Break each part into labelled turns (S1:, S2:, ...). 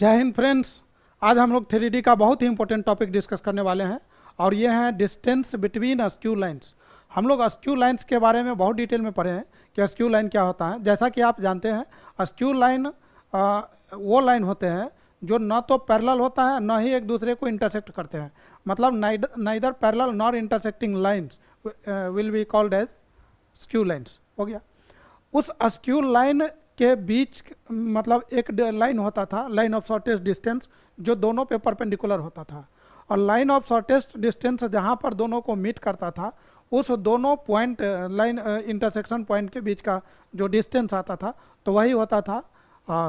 S1: जय हिंद फ्रेंड्स। आज हम लोग 3D का बहुत ही इंपॉर्टेंट टॉपिक डिस्कस करने वाले हैं और ये है डिस्टेंस बिटवीन अस्क्यू लाइंस। हम लोग अस्क्यू लाइंस के बारे में बहुत डिटेल में पढ़े हैं कि अस्क्यू लाइन क्या होता है। जैसा कि आप जानते हैं, अस्क्यू लाइन वो लाइन होते हैं जो न तो पैरेलल होता है न ही एक दूसरे को इंटरसेक्ट करते हैं। मतलब neither parallel nor intersecting lines will be called as skew lines. हो गया। उस अस्क्यू लाइन के बीच मतलब एक लाइन होता था, लाइन ऑफ शॉर्टेस्ट डिस्टेंस, जो दोनों पे परपेंडिकुलर होता था। और लाइन ऑफ शॉर्टेस्ट डिस्टेंस जहाँ पर दोनों को मीट करता था, उस दोनों पॉइंट लाइन इंटरसेक्शन पॉइंट के बीच का जो डिस्टेंस आता था तो वही होता था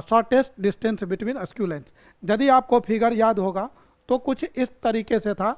S1: shortest distance between a skew lines. यदि आपको फिगर याद होगा तो कुछ इस तरीके से था।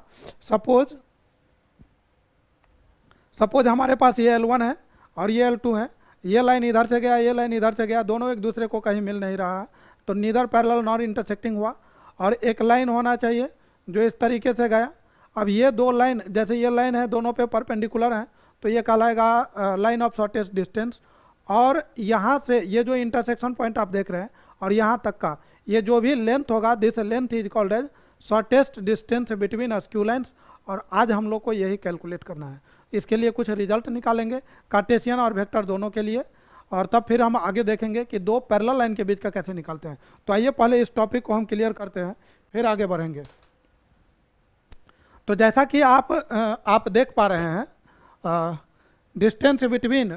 S1: सपोज हमारे पास ये L1 है और ये L2 है। ये लाइन इधर से गया, ये लाइन इधर से गया, दोनों एक दूसरे को कहीं मिल नहीं रहा, तो नीदर पैरेलल नॉर इंटरसेक्टिंग हुआ। और एक लाइन होना चाहिए जो इस तरीके से गया। अब ये दो लाइन, जैसे ये लाइन है दोनों पे परपेंडिकुलर है, तो ये कहलाएगा लाइन ऑफ शॉर्टेस्ट डिस्टेंस। और यहाँ से ये जो इंटरसेक्शन पॉइंट आप देख रहे हैं और यहाँ तक का ये जो भी लेंथ होगा, this length is called as shortest distance between a skew lines. और आज हम लोग को यही कैलकुलेट करना है। इसके लिए कुछ रिजल्ट निकालेंगे कार्टेशियन और वेक्टर दोनों के लिए, और तब फिर हम आगे देखेंगे कि दो पैरेलल लाइन के बीच का कैसे निकालते हैं। तो आइए पहले इस टॉपिक को हम क्लियर करते हैं, फिर आगे बढ़ेंगे। तो जैसा कि आप देख पा रहे हैं, distance between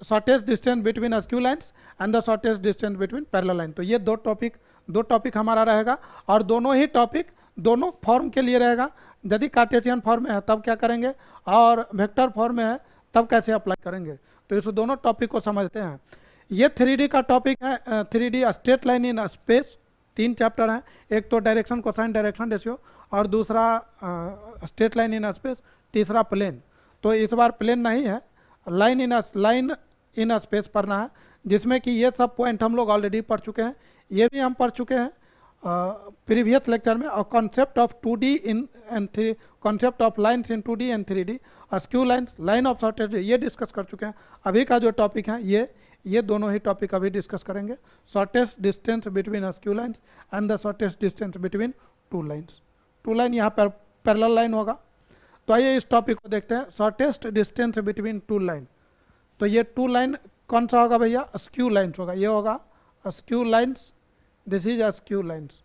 S1: shortest distance between a skew lines and the shortest distance between parallel line. तो ये दो टॉपिक हमारा रहेगा और दोनों ही टॉपिक दोनों फॉर्म के लिए रहेगा। यदि कार्टेशियन फॉर्म में है तब क्या करेंगे और वेक्टर फॉर्म में है तब कैसे अप्लाई करेंगे। तो इस दोनों टॉपिक को समझते हैं। ये 3D का टॉपिक है, 3D straight line in space. 3 chapter हैं, एक तो डायरेक्शन कोसाइन डायरेक्शन रेशियो और दूसरा स्ट्रेट लाइन इन स्पेस, तीसरा प्लेन। तो इस बार प्लेन नहीं है, लाइन इन स्पेस पढ़ना है, जिसमें कि ये सब पॉइंट हम लोग ऑलरेडी पढ़ चुके हैं। ये भी हम पढ़ चुके हैं प्रीवियस लेक्चर में। और concept of 2D in and concept of lines in 2D and 3D, askew lines, line of shortage, ये डिस्कस कर चुके हैं। अभी का जो टॉपिक है ये दोनों ही टॉपिक अभी डिस्कस करेंगे। Shortest distance between a skew lines and the shortest distance between two lines. Two line यहाँ पर पैरेलल लाइन होगा। तो आइए इस टॉपिक को देखते हैं, shortest distance between to line. तो ये टू लाइन कौन सा होगा भैया? अस्क्यू लाइन्स होगा। ये होगा askew lines, this is askew lines.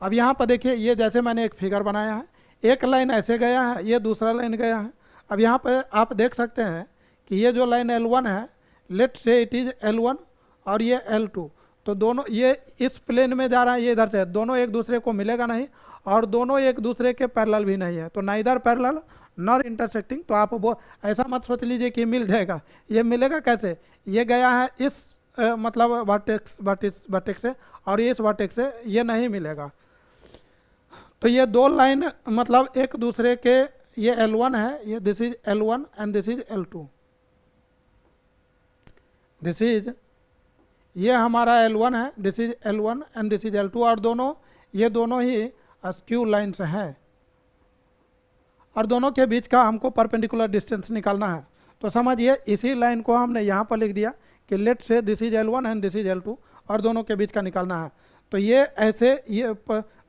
S1: अब यहाँ पर देखिए, ये जैसे मैंने एक फिगर बनाया है, एक लाइन ऐसे गया है, ये दूसरा लाइन गया है। अब यहाँ पर आप देख सकते हैं कि ये जो लाइन L1 है, लेट से इट इज L1 और ये L2, तो दोनों ये इस प्लेन में जा रहा है, ये इधर से, दोनों एक दूसरे को मिलेगा नहीं और दोनों एक दूसरे के पैरेलल भी नहीं है। तो नाइदर पैरेलल नॉर इंटरसेक्टिंग। तो आप वो ऐसा मत सोच लीजिए कि मिल जाएगा। ये मिलेगा कैसे? ये गया है इस मतलब वर्टेक्स से और इस वर्टेक्स से, ये नहीं मिलेगा। तो ये दो लाइन मतलब एक दूसरे के, ये L1 है, ये this is L1 and this is L2। This is, ये हमारा L1 है, this is L1 and this is L2। और ये दोनों ही अस्क्यू लाइन्स हैं और दोनों के बीच का हमको परपेंडिकुलर डिस्टेंस निकालना है। तो समझिए, इसी लाइन को हमने यहाँ पर लिख दिया कि लेट से this is L1 and this is L2 और दोनों के बीच का निकालना है। तो ये ऐसे, ये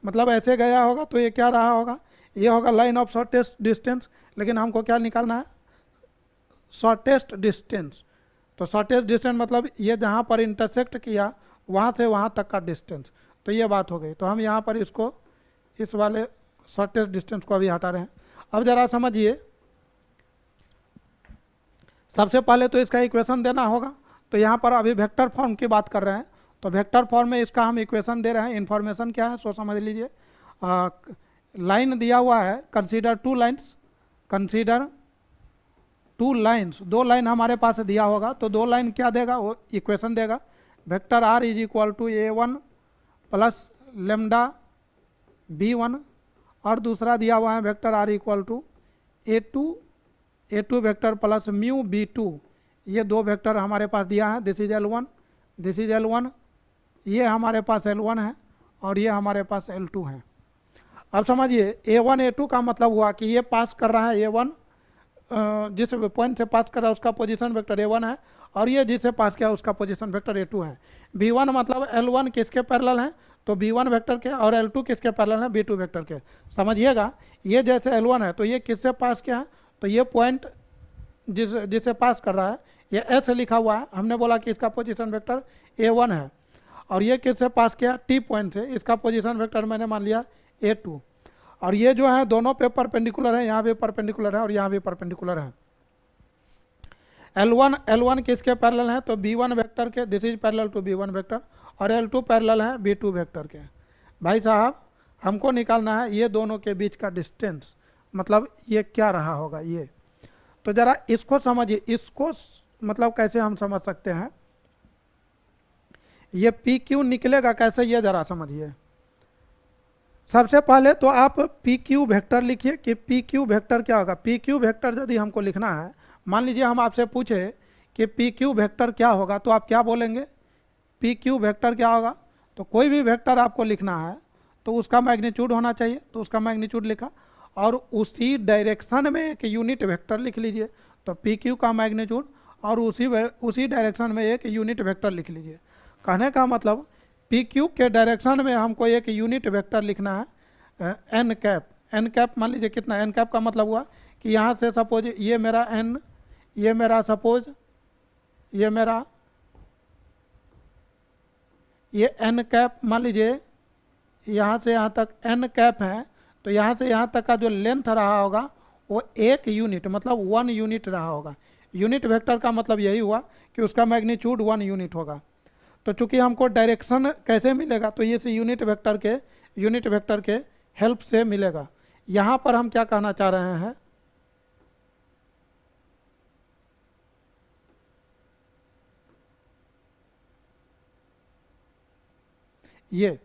S1: मतलब ऐसे गया होगा, तो ये क्या रहा होगा? ये होगा लाइन ऑफ शॉर्टेस्ट डिस्टेंस। लेकिन हमको क्या निकालना है? Shortest distance. तो शॉर्टेस्ट डिस्टेंस मतलब ये जहाँ पर इंटरसेक्ट किया वहाँ से वहाँ तक का डिस्टेंस। तो ये बात हो गई। तो हम यहाँ पर इसको, इस वाले शॉर्टेस्ट डिस्टेंस को अभी हटा रहे हैं। अब जरा समझिए, सबसे पहले तो इसका इक्वेशन देना होगा। तो यहाँ पर अभी वेक्टर फॉर्म की बात कर रहे हैं, तो वेक्टर फॉर्म में इसका हम इक्वेशन दे रहे हैं। इन्फॉर्मेशन क्या है सो समझ लीजिए। लाइन दिया हुआ है, consider two lines, consider two lines. दो लाइन हमारे पास दिया होगा, तो दो लाइन क्या देगा? वो इक्वेशन देगा, vector R is equal to A1 plus lambda B1, और दूसरा दिया हुआ है vector R equal to A2 vector plus mu B2। ये दो वेक्टर हमारे पास दिया है, this is L1, this is L1। ये हमारे पास L1 है और ये हमारे पास L2 है। अब समझिए, A1 A2 का मतलब हुआ कि ये पास कर रहा है A1, जिस पॉइंट से पास कर रहा है उसका पोजीशन वेक्टर A1 है, और ये जिसे पास किया उसका पोजीशन वेक्टर A2 है। B1 मतलब L1 किसके पैरेलल है? तो B1 वेक्टर के, और L2 किसके पैरेलल है, B2 वेक्टर के। समझिएगा, ये जैसे L1 है तो ये किससे पास किया है, तो ये पॉइंट जिसे पास कर रहा है ये S लिखा हुआ है, हमने बोला कि इसका पोजीशन वेक्टर A1 है। और ये किससे पास किया, T पॉइंट से, इसका पोजीशन वेक्टर मैंने मान लिया A2। और ये जो है दोनों पे परपेंडिकुलर है, यहाँ भी परपेंडिकुलर है और यहाँ भी परपेंडिकुलर है। L1 किसके पैरेलल है, तो B1 वेक्टर के, this is parallel to B1 vector, और L2 पैरेलल है B2 वेक्टर के। भाई साहब हमको निकालना है ये दोनों के बीच का डिस्टेंस, मतलब ये क्या रहा होगा ये। तो जरा इसको समझिए, इसको मतलब कैसे हम समझ सकते हैं, ये PQ निकलेगा कैसे, ये जरा समझिए। सबसे पहले तो आप PQ वेक्टर लिखिए कि PQ वेक्टर क्या होगा। PQ वेक्टर यदि हमको लिखना है, मान लीजिए हम आपसे पूछे कि PQ वेक्टर क्या होगा, तो आप क्या बोलेंगे, PQ वेक्टर क्या होगा। तो कोई भी वेक्टर आपको लिखना है तो उसका मैग्नीट्यूड होना चाहिए, तो उसका मैग्नीट्यूड लिखा, और उसी डायरेक्शन में एक यूनिट वेक्टर लिख लीजिए, तो PQ का मैग्नीट्यूड, और उसी डायरेक्शन में एक यूनिट वेक्टर लिख लीजिए। कहने का मतलब PQ के डायरेक्शन में हमको एक यूनिट वेक्टर लिखना है एन कैप मान लीजिए कितना, एन कैप का मतलब हुआ कि यहाँ से सपोज ये मेरा एन, ये मेरा सपोज ये एन कैप मान लीजिए यहाँ से यहाँ तक एन कैप है, तो यहाँ से यहाँ तक का जो लेंथ रहा होगा वो एक यूनिट, मतलब 1 यूनिट रहा होगा। यूनिट वेक्टर का मतलब यही हुआ कि उसका मैग्नीट्यूड 1 यूनिट होगा। तो चूंकि हमको डायरेक्शन कैसे मिलेगा, तो ये यूनिट वेक्टर के हेल्प से मिलेगा। यहाँ पर हम क्या कहना चाह रहे हैं, ये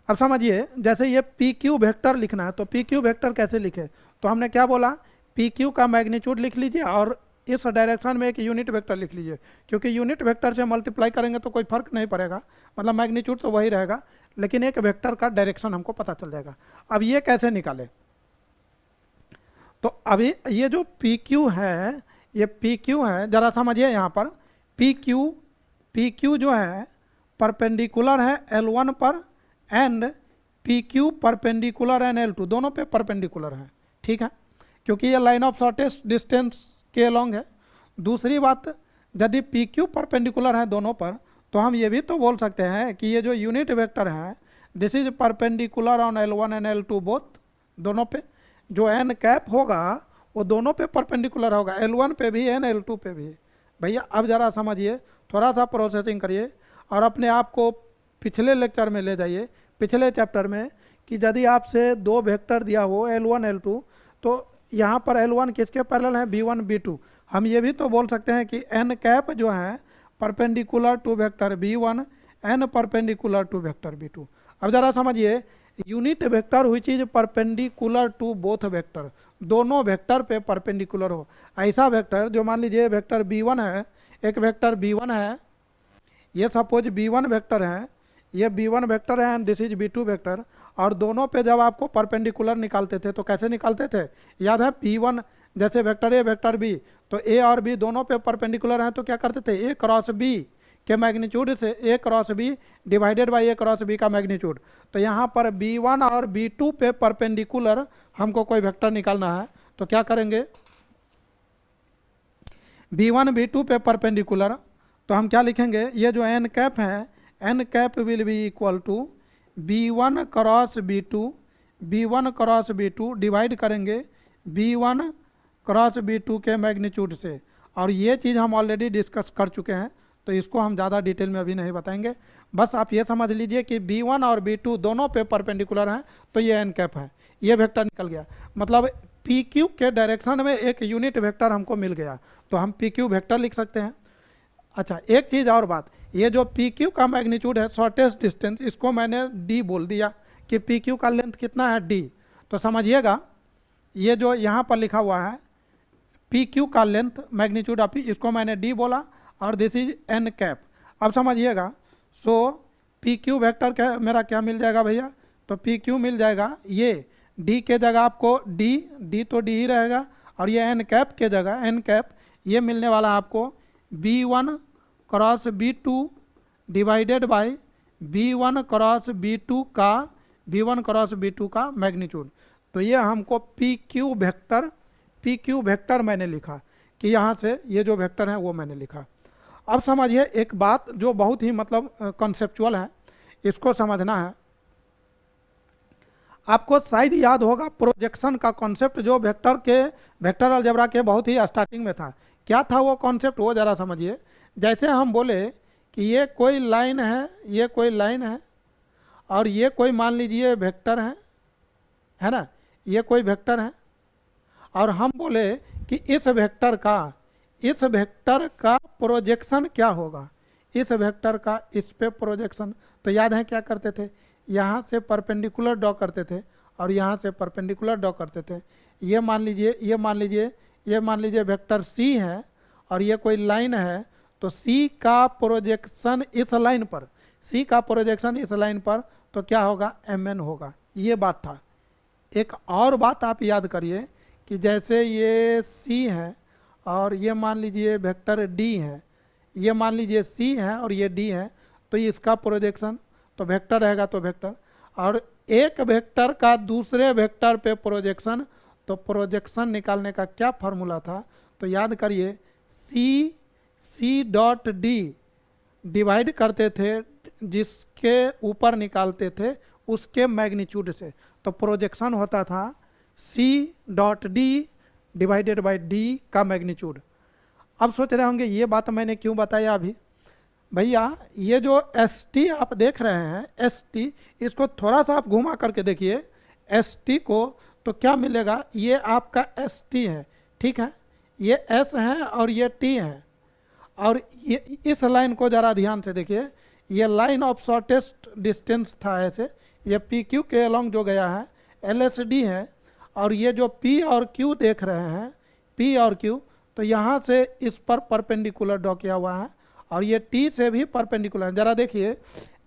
S1: अब समझिए, जैसे ये PQ वेक्टर लिखना है तो PQ वेक्टर कैसे लिखे, तो हमने क्या बोला, PQ का मैग्नीट्यूड लिख लीजिए और इस डायरेक्शन में एक यूनिट वेक्टर लिख लीजिए, क्योंकि यूनिट वेक्टर से मल्टीप्लाई करेंगे तो कोई फर्क नहीं पड़ेगा, मतलब मैग्नीट्यूड तो वही रहेगा, लेकिन एक वेक्टर का डायरेक्शन हमको पता चल जाएगा। अब ये कैसे निकाले, तो अभी ये जो PQ है, ये PQ है, जरा समझिए यहाँ पर PQ जो है परपेंडिकुलर है L1 पर, and PQ perpendicular and L2 दोनों पे परपेंडिकुलर है, ठीक है, क्योंकि ये लाइन ऑफ शॉर्टेस्ट डिस्टेंस के अलोंग है। दूसरी बात, यदि PQ परपेंडिकुलर है दोनों पर, तो हम ये भी तो बोल सकते हैं कि ये जो यूनिट वेक्टर है this is perpendicular on L1 and L2 both, दोनों पे जो एन कैप होगा वो दोनों पे परपेंडिकुलर होगा, L1 पे भी एंड L2 पे भी। भैया अब जरा समझिए, थोड़ा सा प्रोसेसिंग करिए और अपने आप को पिछले लेक्चर में ले जाइए, पिछले चैप्टर में, कि यदि आपसे दो वेक्टर दिया हो L1 L2, तो यहाँ पर L1 किसके पैरेलल है, B1 B2। हम ये भी तो बोल सकते हैं कि एन कैप जो है perpendicular to vector B1 n perpendicular to vector B2। अब जरा समझिए, यूनिट वेक्टर हुई चीज परपेंडिकुलर टू बोथ वेक्टर, दोनों वेक्टर पे परपेंडिकुलर हो, ऐसा वेक्टर जो मान लीजिए वेक्टर B1 है, एक वेक्टर B1 है, ये सपोज B1 वेक्टर है, ये B1 वेक्टर है and this is B2 vector, और दोनों पे जब आपको परपेंडिकुलर निकालते थे तो कैसे निकालते थे, याद है, P1 जैसे वेक्टर A वेक्टर B, तो A और B दोनों पे परपेंडिकुलर हैं तो क्या करते थे, A क्रॉस B के मैग्नीट्यूड से A cross B divided by A cross B का मैग्नीट्यूड। तो यहाँ पर B1 और B2 पे परपेंडिकुलर हमको कोई वेक्टर निकालना है, तो क्या करेंगे, B1 B2 पे परपेंडिकुलर, तो हम क्या लिखेंगे, ये जो एन कैप है, n cap will be equal to B1 cross B2 divide करेंगे B1 क्रॉस B2 के मैग्नीट्यूड से। और ये चीज़ हम ऑलरेडी डिस्कस कर चुके हैं, तो इसको हम ज़्यादा डिटेल में अभी नहीं बताएंगे, बस आप ये समझ लीजिए कि B1 और B2 दोनों पे परपेंडिकुलर हैं, तो ये एन कैप है, ये वेक्टर निकल गया, मतलब PQ के डायरेक्शन में एक यूनिट वेक्टर हमको मिल गया, तो हम PQ वेक्टर लिख सकते हैं। अच्छा, एक चीज़ और बात, ये जो PQ का मैग्नीट्यूड है शॉर्टेस्ट डिस्टेंस, इसको मैंने D बोल दिया कि PQ का लेंथ कितना है D, तो समझिएगा ये जो यहाँ पर लिखा हुआ है PQ का लेंथ मैग्नीट्यूड ऑफ P, इसको मैंने D बोला, और दिस इज एन कैप। अब समझिएगा, सो PQ वेक्टर क्या मेरा क्या मिल जाएगा भैया, तो PQ मिल जाएगा, ये D के जगह आपको D तो D ही रहेगा, और ये एन कैप के जगह एन कैप ये मिलने वाला आपको B1 cross B2 divided by V1 cross V2 का मैग्नीट्यूड। तो ये हमको पी क्यू वेक्टर मैंने लिखा कि यहाँ से ये जो वेक्टर है वो मैंने लिखा। अब समझिए एक बात जो बहुत ही मतलब कॉन्सेप्चुअल है, इसको समझना है। आपको शायद याद होगा प्रोजेक्शन का कॉन्सेप्ट जो वेक्टर अलजेब्रा के बहुत ही स्टार्टिंग में था। क्या था वो कॉन्सेप्ट, वो जरा समझिए। जैसे हम बोले कि ये कोई लाइन है, ये कोई लाइन है, और ये कोई मान लीजिए वेक्टर है ना, ये कोई वेक्टर है, और हम बोले कि इस वेक्टर का प्रोजेक्शन क्या होगा, इस वेक्टर का इस पे प्रोजेक्शन। तो याद है क्या करते थे, यहाँ से परपेंडिकुलर ड्रॉ करते थे और यहाँ से परपेंडिकुलर ड्रॉ करते थे। ये मान लीजिए वेक्टर सी है और ये कोई लाइन है, तो सी का प्रोजेक्शन इस लाइन पर, तो क्या होगा, mn होगा। ये बात था। एक और बात आप याद करिए कि जैसे ये C है और ये मान लीजिए वेक्टर D है, ये मान लीजिए C है और ये D है, तो इसका प्रोजेक्शन तो वेक्टर रहेगा, तो वेक्टर, और एक वेक्टर का दूसरे वेक्टर पे प्रोजेक्शन, तो प्रोजेक्शन निकालने का क्या फॉर्मूला था, तो याद करिए C डॉट D डिवाइड करते थे जिसके ऊपर निकालते थे उसके मैग्नीट्यूड से, तो प्रोजेक्शन होता था C dot D divided by D का मैग्नीट्यूड। अब सोच रहे होंगे ये बात मैंने क्यों बताया अभी। भैया ये जो ST आप देख रहे हैं, ST, इसको थोड़ा सा आप घुमा करके देखिए ST को, तो क्या मिलेगा, ये आपका ST है, ठीक है, ये S है और ये T है, और ये इस लाइन को जरा ध्यान से देखिए, ये लाइन ऑफ शॉर्टेस्ट डिस्टेंस था ऐसे, ये PQ के अलॉन्ग जो गया है LSD है, और ये जो P और Q देख रहे हैं, P और Q, तो यहाँ से इस पर परपेंडिकुलर ड्रॉ किया हुआ है, और ये T से भी परपेंडिकुलर है। जरा देखिए,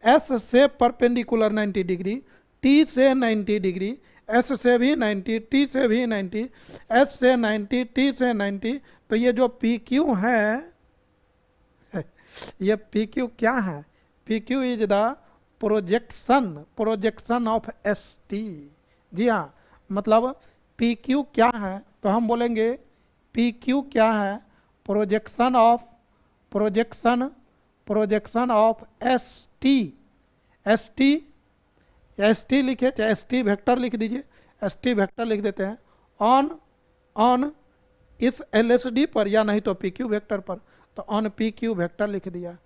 S1: S से परपेंडिकुलर 90 डिग्री, T से 90 डिग्री, S से भी 90, T से भी 90, S से 90, T से 90, तो ये जो PQ है, ये PQ क्या है, PQ is the projection of ST। जी हाँ, मतलब PQ क्या है, तो हम बोलेंगे PQ क्या है, प्रोजेक्शन ऑफ ST लिखे, चाहे ST वेक्टर लिख दीजिए, ST वेक्टर लिख देते हैं ऑन इस LSD पर, या नहीं तो PQ वेक्टर पर, तो ऑन PQ वेक्टर लिख दिया।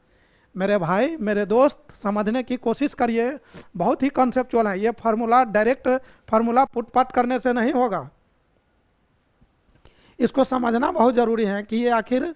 S1: मेरे भाई, मेरे दोस्त, समझने की कोशिश करिए, बहुत ही कॉन्सेप्चुअल है ये फार्मूला। डायरेक्ट फार्मूला पुटपाट करने से नहीं होगा, इसको समझना बहुत ज़रूरी है कि ये आखिर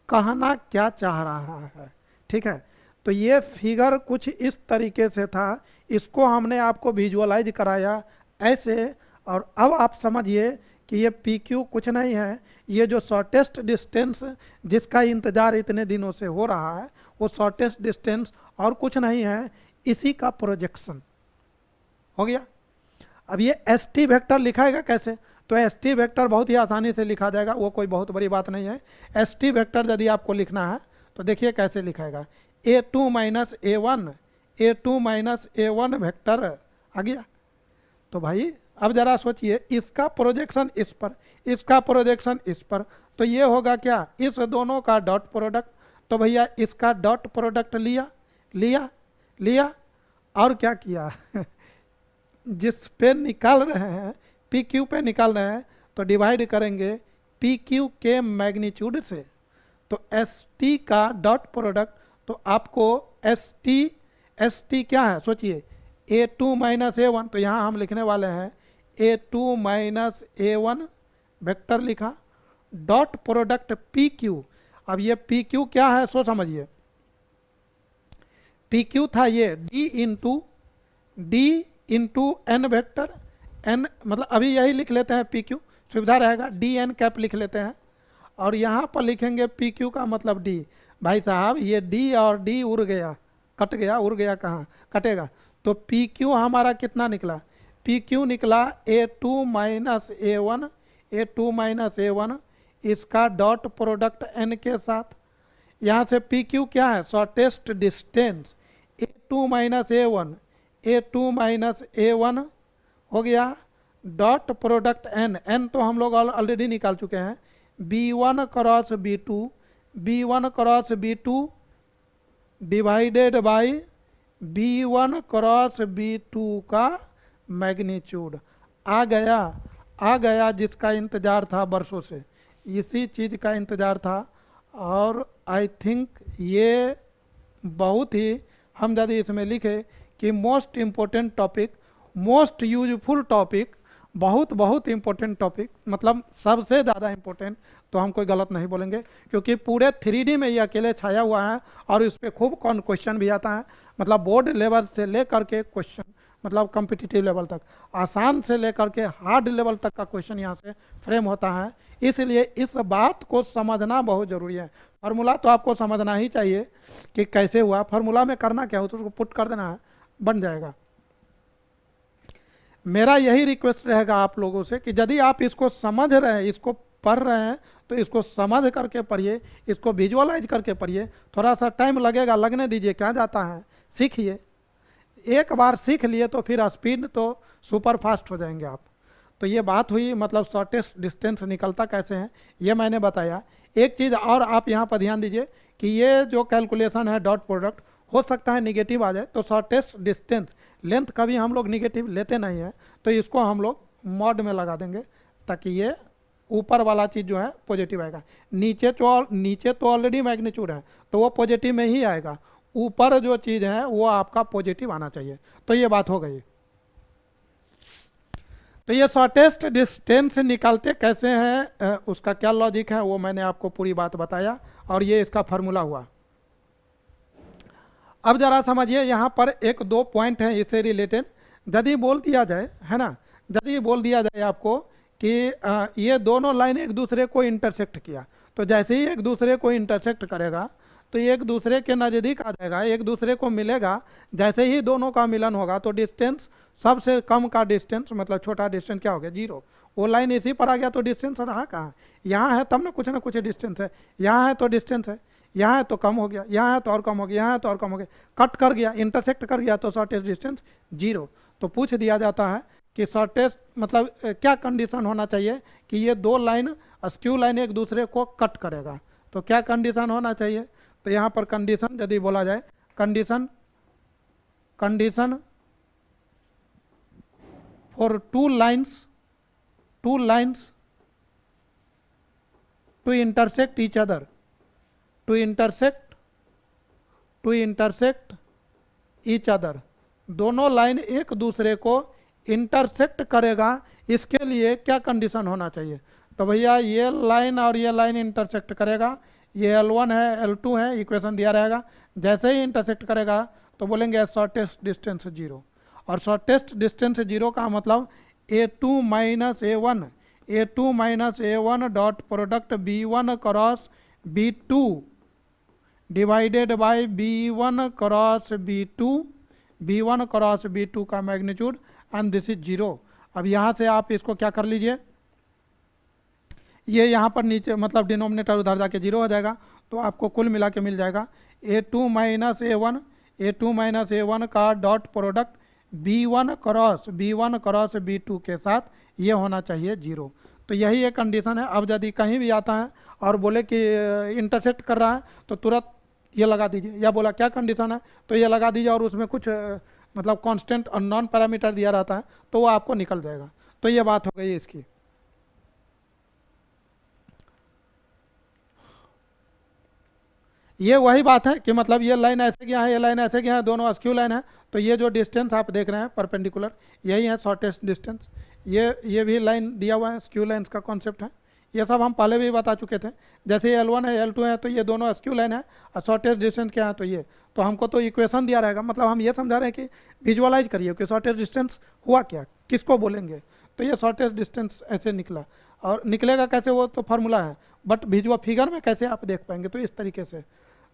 S1: कहना क्या चाह रहा है, ठीक है। तो ये फिगर कुछ इस तरीके से था, इसको हमने आपको विजुअलाइज कराया ऐसे, और अब आप समझिए कि ये PQ कुछ नहीं है, ये जो शॉर्टेस्ट डिस्टेंस जिसका इंतज़ार इतने दिनों से हो रहा है, वो शॉर्टेस्ट डिस्टेंस और कुछ नहीं है, इसी का प्रोजेक्शन हो गया। अब ये ST वेक्टर लिखाएगा कैसे, तो ST वेक्टर बहुत ही आसानी से लिखा जाएगा, वो कोई बहुत बड़ी बात नहीं है। ST वेक्टर यदि आपको लिखना है तो देखिए कैसे लिखाएगा, A2 माइनस A1 वेक्टर आ गया। तो भाई अब जरा सोचिए, इसका प्रोजेक्शन इस पर, इसका प्रोजेक्शन इस पर, तो ये होगा क्या, इस दोनों का डॉट प्रोडक्ट। तो भैया इसका डॉट प्रोडक्ट लिया और क्या किया जिस पे निकाल रहे हैं, PQ पे निकाल रहे हैं, तो डिवाइड करेंगे PQ के मैग्नीट्यूड से, तो ST का डॉट प्रोडक्ट, तो आपको ST क्या है, सोचिए, A2 माइनस A1, तो यहाँ हम लिखने वाले हैं A2 माइनस A1 वेक्टर लिखा, डॉट प्रोडक्ट PQ। अब ये PQ क्या है सो समझिए, PQ था ये D into N vector, N मतलब अभी यही लिख लेते हैं PQ, सुविधा रहेगा, DN कैप लिख लेते हैं, और यहाँ पर लिखेंगे PQ का मतलब D। भाई साहब ये D और D उड़ गया, उड़ गया कहाँ कटेगा, तो PQ हमारा कितना निकला, PQ निकला A2 माइनस A1, इसका डॉट प्रोडक्ट N के साथ। यहाँ से PQ क्या है, shortest distance, A2 minus A1, A2 minus A1 हो गया, डॉट प्रोडक्ट n तो हम लोग ऑलरेडी निकाल चुके हैं, B1 cross B2, B1 cross B2 divided by B1 cross B2 का मैग्नीट्यूड आ गया जिसका इंतज़ार था वर्षों से, इसी चीज़ का इंतज़ार था। और आई थिंक ये बहुत ही, हम यदि इसमें लिखे कि most important topic, most useful topic, बहुत इम्पोर्टेंट टॉपिक, मतलब सबसे ज़्यादा इम्पोर्टेंट, तो हम कोई गलत नहीं बोलेंगे, क्योंकि पूरे 3D में ये अकेले छाया हुआ है और इस पर खूब क्वेश्चन भी आता है, मतलब बोर्ड लेवल से लेकर के क्वेश्चन, मतलब कॉम्पिटिटिव लेवल तक, आसान से लेकर के हार्ड लेवल तक का क्वेश्चन यहाँ से फ्रेम होता है। इसलिए इस बात को समझना बहुत ज़रूरी है। फार्मूला तो आपको समझना ही चाहिए कि कैसे हुआ, फार्मूला में करना क्या हो तो उसको पुट कर देना है, बन जाएगा। मेरा यही रिक्वेस्ट रहेगा आप लोगों से कि यदि आप इसको समझ रहे हैं, इसको पढ़ रहे हैं, तो इसको समझ करके पढ़िए, इसको विजुअलाइज करके पढ़िए। थोड़ा सा टाइम लगेगा, लगने दीजिए, क्या जाता है, सीखिए। एक बार सीख लिए तो फिर स्पीड तो सुपर फास्ट हो जाएंगे आप। तो ये बात हुई, मतलब शॉर्टेस्ट डिस्टेंस निकलता कैसे हैं ये मैंने बताया। एक चीज़ और आप यहाँ पर ध्यान दीजिए कि ये जो कैलकुलेशन है डॉट प्रोडक्ट, हो सकता है निगेटिव आ जाए, तो शॉर्टेस्ट डिस्टेंस लेंथ कभी हम लोग निगेटिव लेते नहीं है, तो इसको हम लोग मॉड में लगा देंगे ताकि ये ऊपर वाला चीज़ जो है पॉजिटिव आएगा। नीचे तो ऑलरेडी मैग्नीट्यूड है तो वो पॉजिटिव में ही आएगा, ऊपर जो चीज़ है वो आपका पॉजिटिव आना चाहिए। तो ये बात हो गई। तो ये शॉर्टेस्ट डिस्टेंस निकालते कैसे हैं, उसका क्या लॉजिक है वो मैंने आपको पूरी बात बताया, और ये इसका फार्मूला हुआ। अब जरा समझिए, यहाँ पर एक दो पॉइंट हैं इससे रिलेटेड। यदि बोल दिया जाए, है ना, यदि बोल दिया जाए आपको कि ये दोनों लाइन एक दूसरे को इंटरसेक्ट किया, तो जैसे ही एक दूसरे को इंटरसेक्ट करेगा तो एक दूसरे के नज़दीक आ जाएगा, एक दूसरे को मिलेगा। जैसे ही दोनों का मिलन होगा तो डिस्टेंस, सबसे कम का डिस्टेंस, मतलब छोटा डिस्टेंस क्या हो गया, 0। वो लाइन इसी पर आ गया तो डिस्टेंस रहा कहाँ, यहाँ है तब ना कुछ डिस्टेंस है, यहाँ है तो डिस्टेंस है, यहाँ है तो कम हो गया, यहाँ है तो और कम हो गया, यहाँ है तो और कम हो गया, कट कर गया, इंटरसेक्ट कर गया, तो शॉर्टेस्ट डिस्टेंस 0। तो पूछ दिया जाता है कि शॉर्टेस्ट मतलब क्या कंडीशन होना चाहिए कि ये दो लाइन, स्क्यू लाइन एक दूसरे को कट करेगा, तो क्या कंडीशन होना चाहिए। तो यहाँ पर कंडीशन यदि बोला जाए, condition for two lines to intersect each other, to intersect each other, दोनों लाइन एक दूसरे को इंटरसेक्ट करेगा, इसके लिए क्या कंडीशन होना चाहिए। तो भैया ये लाइन और ये लाइन इंटरसेक्ट करेगा, ये L1 है L2 है, इक्वेशन दिया रहेगा। जैसे ही इंटरसेक्ट करेगा तो बोलेंगे शॉर्टेस्ट डिस्टेंस 0, और शॉर्टेस्ट डिस्टेंस 0 का मतलब A2 minus A1 dot product B1 cross B2 divided by B1 cross B2 का मैग्नीट्यूड, एंड दिस इज 0। अब यहाँ से आप इसको क्या कर लीजिए, ये यहाँ पर नीचे मतलब डिनोमिनेटर उधर जाके 0 हो जाएगा, तो आपको कुल मिला के मिल जाएगा A2 माइनस A1 का dot product B1 cross B2 के साथ ये होना चाहिए 0। तो यही एक कंडीशन है। अब यदि कहीं भी आता है और बोले कि इंटरसेक्ट कर रहा है तो तुरंत ये लगा दीजिए, या बोला क्या कंडीशन है तो ये लगा दीजिए, और उसमें कुछ मतलब कांस्टेंट और नॉन पैरामीटर दिया रहता है तो वो आपको निकल जाएगा। तो ये बात हो गई इसकी। ये वही बात है कि मतलब ये लाइन ऐसे गया है, ये लाइन ऐसे गया है, दोनों स्क्यू लाइन है, तो ये जो डिस्टेंस आप देख रहे हैं परपेंडिकुलर, यही है शॉर्टेस्ट डिस्टेंस। ये भी लाइन दिया हुआ है, स्क्यू लाइन्स का कॉन्सेप्ट है, ये सब हम पहले भी बता चुके थे। जैसे L1 है L2 है तो ये दोनों स्क्यू लाइन है, और शॉर्टेस्ट डिस्टेंस क्या है तो ये, तो हमको तो इक्वेशन दिया रहेगा, मतलब हम ये समझा रहे हैं कि विजुअलाइज करिए कि शॉर्टेस्ट डिस्टेंस हुआ क्या, किसको बोलेंगे। तो ये शॉर्टेस्ट डिस्टेंस ऐसे निकला, और निकलेगा कैसे वो तो फार्मूला है, बट विजुअल फिगर में कैसे आप देख पाएंगे, तो इस तरीके से।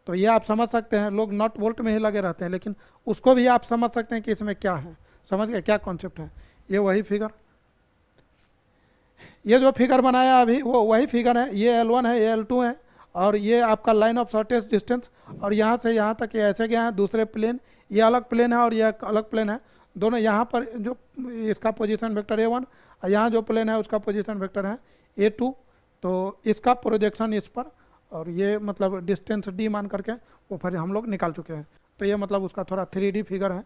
S1: तो ये आप समझ सकते हैं, लोग नॉट बोल्ट में ही लगे रहते हैं, लेकिन उसको भी आप समझ सकते हैं कि इसमें क्या है, समझ गए क्या कॉन्सेप्ट है। ये वही फिगर, ये जो फिगर बनाया अभी वो वही फिगर है, ये L1 है, ये L2 है, और ये आपका लाइन ऑफ शॉर्टेस्ट डिस्टेंस, और यहाँ से यहाँ तक ये ऐसे गया है दूसरे प्लेन, ये अलग प्लेन है और ये एक अलग प्लेन है, दोनों यहाँ पर जो इसका पोजीशन वेक्टर A1 और यहाँ जो प्लेन है उसका पोजीशन वेक्टर है A2, तो इसका प्रोजेक्शन इस पर और ये मतलब डिस्टेंस d मान करके वो फिर हम लोग निकाल चुके हैं। तो ये मतलब उसका थोड़ा 3D फिगर है।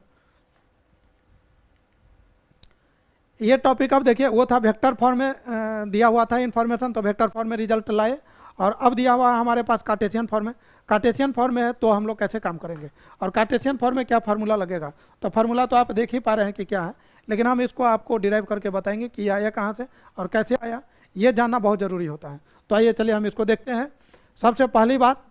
S1: ये टॉपिक अब देखिए, वो था वेक्टर फॉर्म में दिया हुआ था इन्फॉर्मेशन, तो वेक्टर फॉर्म में रिजल्ट लाए, और अब दिया हुआ है हमारे पास कार्टेशियन फॉर्म में। कार्टेशियन फॉर्म में है तो हम लोग कैसे काम करेंगे और कार्टेशियन फॉर्म में क्या फार्मूला लगेगा, तो फार्मूला तो आप देख ही पा रहे हैं कि क्या है, लेकिन हम इसको आपको डिराइव करके बताएंगे कि ये आया कहाँ से और कैसे आया, ये जानना बहुत ज़रूरी होता है। तो आइए चलिए हम इसको देखते हैं। सबसे पहली बात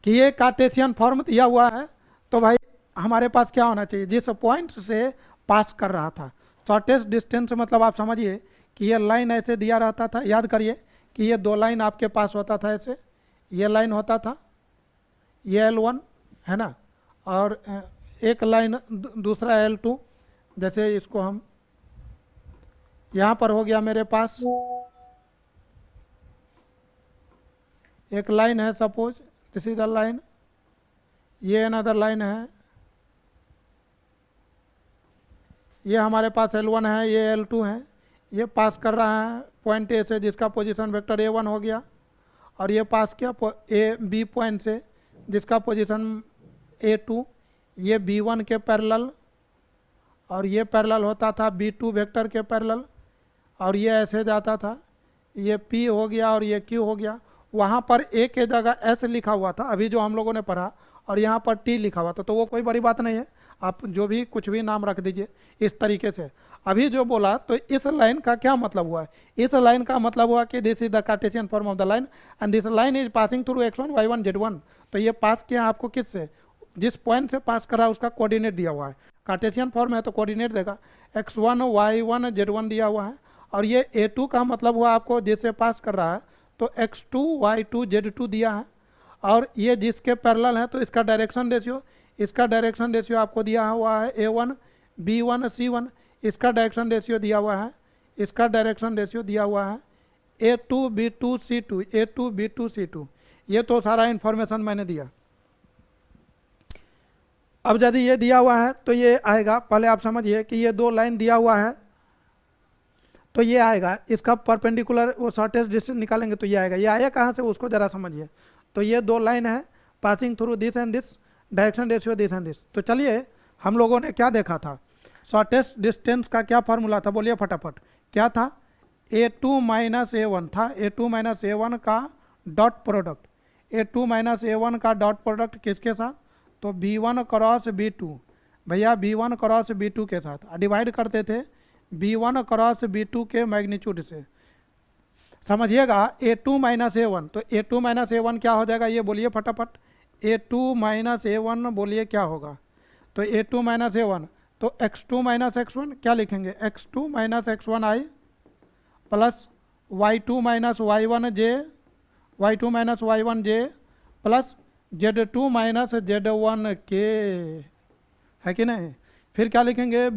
S1: कि ये कार्टेशियन फॉर्म दिया हुआ है, तो भाई हमारे पास क्या होना चाहिए, जिस पॉइंट से पास कर रहा था शॉर्टेस्ट डिस्टेंस, मतलब आप समझिए कि ये लाइन ऐसे दिया रहता था, याद करिए कि ये दो लाइन आपके पास होता था ऐसे, ये लाइन होता था, ये L1 है ना, और एक लाइन दूसरा L2, जैसे इसको हम यहाँ पर हो गया मेरे पास एक लाइन है, suppose this is the line, ये अनदर लाइन है, ये हमारे पास L1 है, ये L2 है, ये पास कर रहा है पॉइंट ए से जिसका पोजीशन वेक्टर A1 हो गया, और ये पास किया बी पॉइंट से जिसका पोजीशन A2, ये B1 के पैरेलल, और ये पैरेलल होता था B2 वेक्टर के पैरेलल, और ये ऐसे जाता था, ये P हो गया और ये Q हो गया। वहाँ पर A के जगह S लिखा हुआ था अभी जो हम लोगों ने पढ़ा, और यहाँ पर T लिखा हुआ था, तो वो कोई बड़ी बात नहीं है, आप जो भी कुछ भी नाम रख दीजिए इस तरीके से। अभी जो बोला तो इस लाइन का क्या मतलब हुआ है, इस लाइन का मतलब हुआ कि this is the Cartesian form of the line and this line is passing through x1 y1 z1। तो ये पास किया आपको किससे, जिस पॉइंट से पास करा उसका कोऑर्डिनेट दिया हुआ है, कार्टेशियन फॉर्म है तो कोऑर्डिनेट देगा, x1 y1 z1 दिया हुआ है, और ये A2 का मतलब हुआ आपको जिससे पास कर रहा है तो x2 y2 z2 दिया है, और ये जिसके पैरेलल है तो इसका डायरेक्शन रेशियो, इसका डायरेक्शन रेशियो आपको दिया हुआ है A1 B1 C1, इसका डायरेक्शन रेशियो दिया हुआ है, इसका डायरेक्शन रेशियो दिया हुआ है A2 B2 C2, A2 B2 C2, ये तो सारा इन्फॉर्मेशन मैंने दिया। अब यदि ये दिया हुआ है तो ये आएगा, पहले आप समझिए कि ये दो लाइन दिया हुआ है तो ये आएगा, इसका परपेंडिकुलर वो शॉर्टेस्ट डिस्टेंस निकालेंगे तो ये आएगा, ये आया कहाँ से उसको जरा समझिए। तो ये दो लाइन है passing through this and this, direction ratio this and this. तो चलिए हम लोगों ने क्या देखा था, शॉर्टेस्ट डिस्टेंस का क्या फार्मूला था, बोलिए फटाफट, क्या था, A2 माइनस A1 था, A2 माइनस A1 का dot product, A2 minus A1 का डॉट प्रोडक्ट किसके साथ, तो B1 क्रॉस B2, भैया B1 क्रॉस B2 के साथ डिवाइड करते थे B1 क्रॉस B2 के मैग्नीट्यूड से। समझिएगा A2 माइनस A1, तो A2 माइनस A1 क्या हो जाएगा, ये बोलिए फटाफट, A2 माइनस A1 बोलिए क्या होगा, तो A2 माइनस A1, तो x2 माइनस x1 क्या लिखेंगे, x2 minus x1 i plus y2 minus y1 j, y2 minus y1 j plus z2 minus z1 k, है कि नहीं। फिर क्या लिखेंगे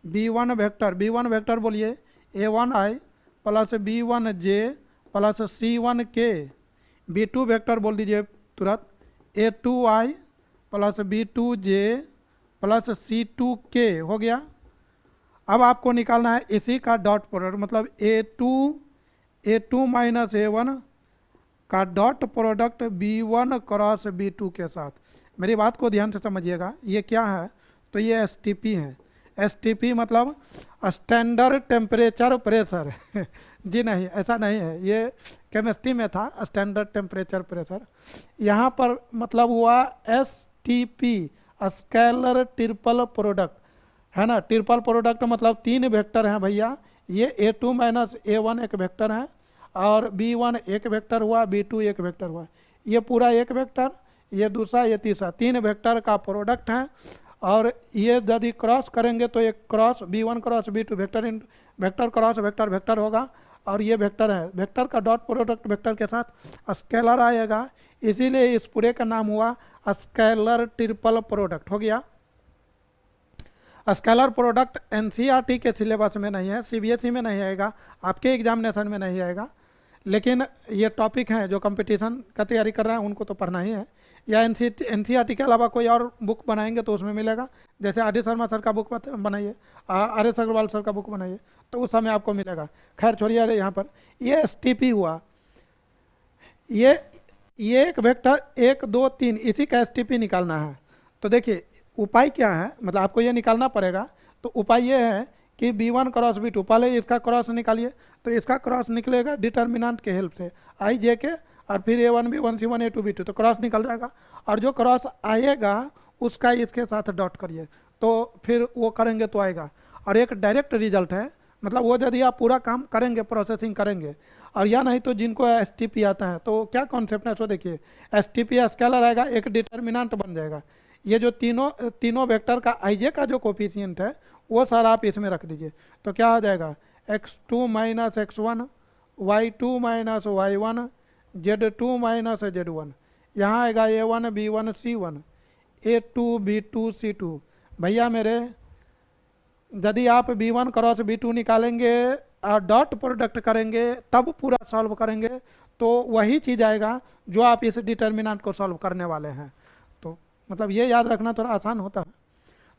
S1: B1 वेक्टर बोलिए A1 आई plus B1 j plus C1 के, B2 वेक्टर बोल दीजिए तुरंत A2 आई plus B2 j plus C2 के हो गया। अब आपको निकालना है इसी का डॉट प्रोडक्ट, मतलब A2 माइनस A1 का dot product B1 cross B2 के साथ। मेरी बात को ध्यान से समझिएगा, ये क्या है, तो ये STP है, STP मतलब स्टैंडर्ड टेम्परेचर प्रेशर जी नहीं, ऐसा नहीं है, ये केमिस्ट्री में था स्टैंडर्ड टेम्परेचर प्रेशर, यहाँ पर मतलब हुआ STP स्केलर ट्रिपल प्रोडक्ट, है ना। ट्रिपल प्रोडक्ट मतलब तीन वेक्टर हैं भैया, ये A2 माइनस A1 एक वेक्टर है, और B1 एक वेक्टर हुआ, B2 एक वेक्टर हुआ, ये पूरा एक वेक्टर, ये दूसरा, ये तीसरा, तीन वेक्टर का प्रोडक्ट है। और ये यदि क्रॉस करेंगे तो एक cross B1 cross B2 vector इन वेक्टर क्रॉस वेक्टर वेक्टर होगा, और ये वेक्टर है, वेक्टर का डॉट प्रोडक्ट वेक्टर के साथ स्केलर आएगा, इसीलिए इस पूरे का नाम हुआ स्केलर ट्रिपल प्रोडक्ट हो गया। स्केलर प्रोडक्ट NCERT के सिलेबस में नहीं है, CBSE में नहीं आएगा, आपके एग्जामिनेशन में नहीं आएगा, लेकिन ये टॉपिक हैं जो कंपटीशन का तैयारी कर रहे हैं उनको तो पढ़ना ही है। या एनसीईआरटी के अलावा कोई और बुक बनाएंगे तो उसमें मिलेगा। जैसे आर डी शर्मा सर का बुक बनाइए, आर एस अग्रवाल सर का बुक बनाइए, तो उस समय आपको मिलेगा। खैर छोड़िए, अरे यहाँ पर ये एसटीपी हुआ, ये एक वेक्टर 1 2 3 इसी का एसटीपी निकालना है। तो देखिए उपाय क्या है, मतलब आपको ये निकालना पड़ेगा। तो उपाय ये है कि b1 क्रॉस b2, पहले इसका क्रॉस निकालिए। तो इसका क्रॉस निकलेगा डिटर्मिनेंट के हेल्प से, आई जे के, और फिर a1 b1 c1 a2 b2, तो क्रॉस निकल जाएगा। और जो क्रॉस आएगा उसका इसके साथ डॉट करिए, तो फिर वो करेंगे तो आएगा। और एक डायरेक्ट रिजल्ट है, मतलब वो यदि आप पूरा काम करेंगे, प्रोसेसिंग करेंगे, और या नहीं तो जिनको एसटीपी आता है, तो क्या कॉन्सेप्ट है सो देखिए। एसटीपी स्केलर आएगा, एक डिटर्मिनेंट बन जाएगा। ये जो तीनों वेक्टर का आईजे का जो कोफिशिएंट है वो सारा आप इसमें रख दीजिए। तो क्या आ जाएगा, x2 minus x1, y2 minus y1, z2 minus z1। यहाँ आएगा a1 b1 c1, a2 b2 c2। भैया मेरे, यदि आप b1 क्रॉस b2 निकालेंगे और डॉट प्रोडक्ट करेंगे, तब पूरा सॉल्व करेंगे, तो वही चीज़ आएगा जो आप इस डिटर्मिनेंट को सॉल्व करने वाले हैं। तो मतलब ये याद रखना थोड़ा आसान होता है।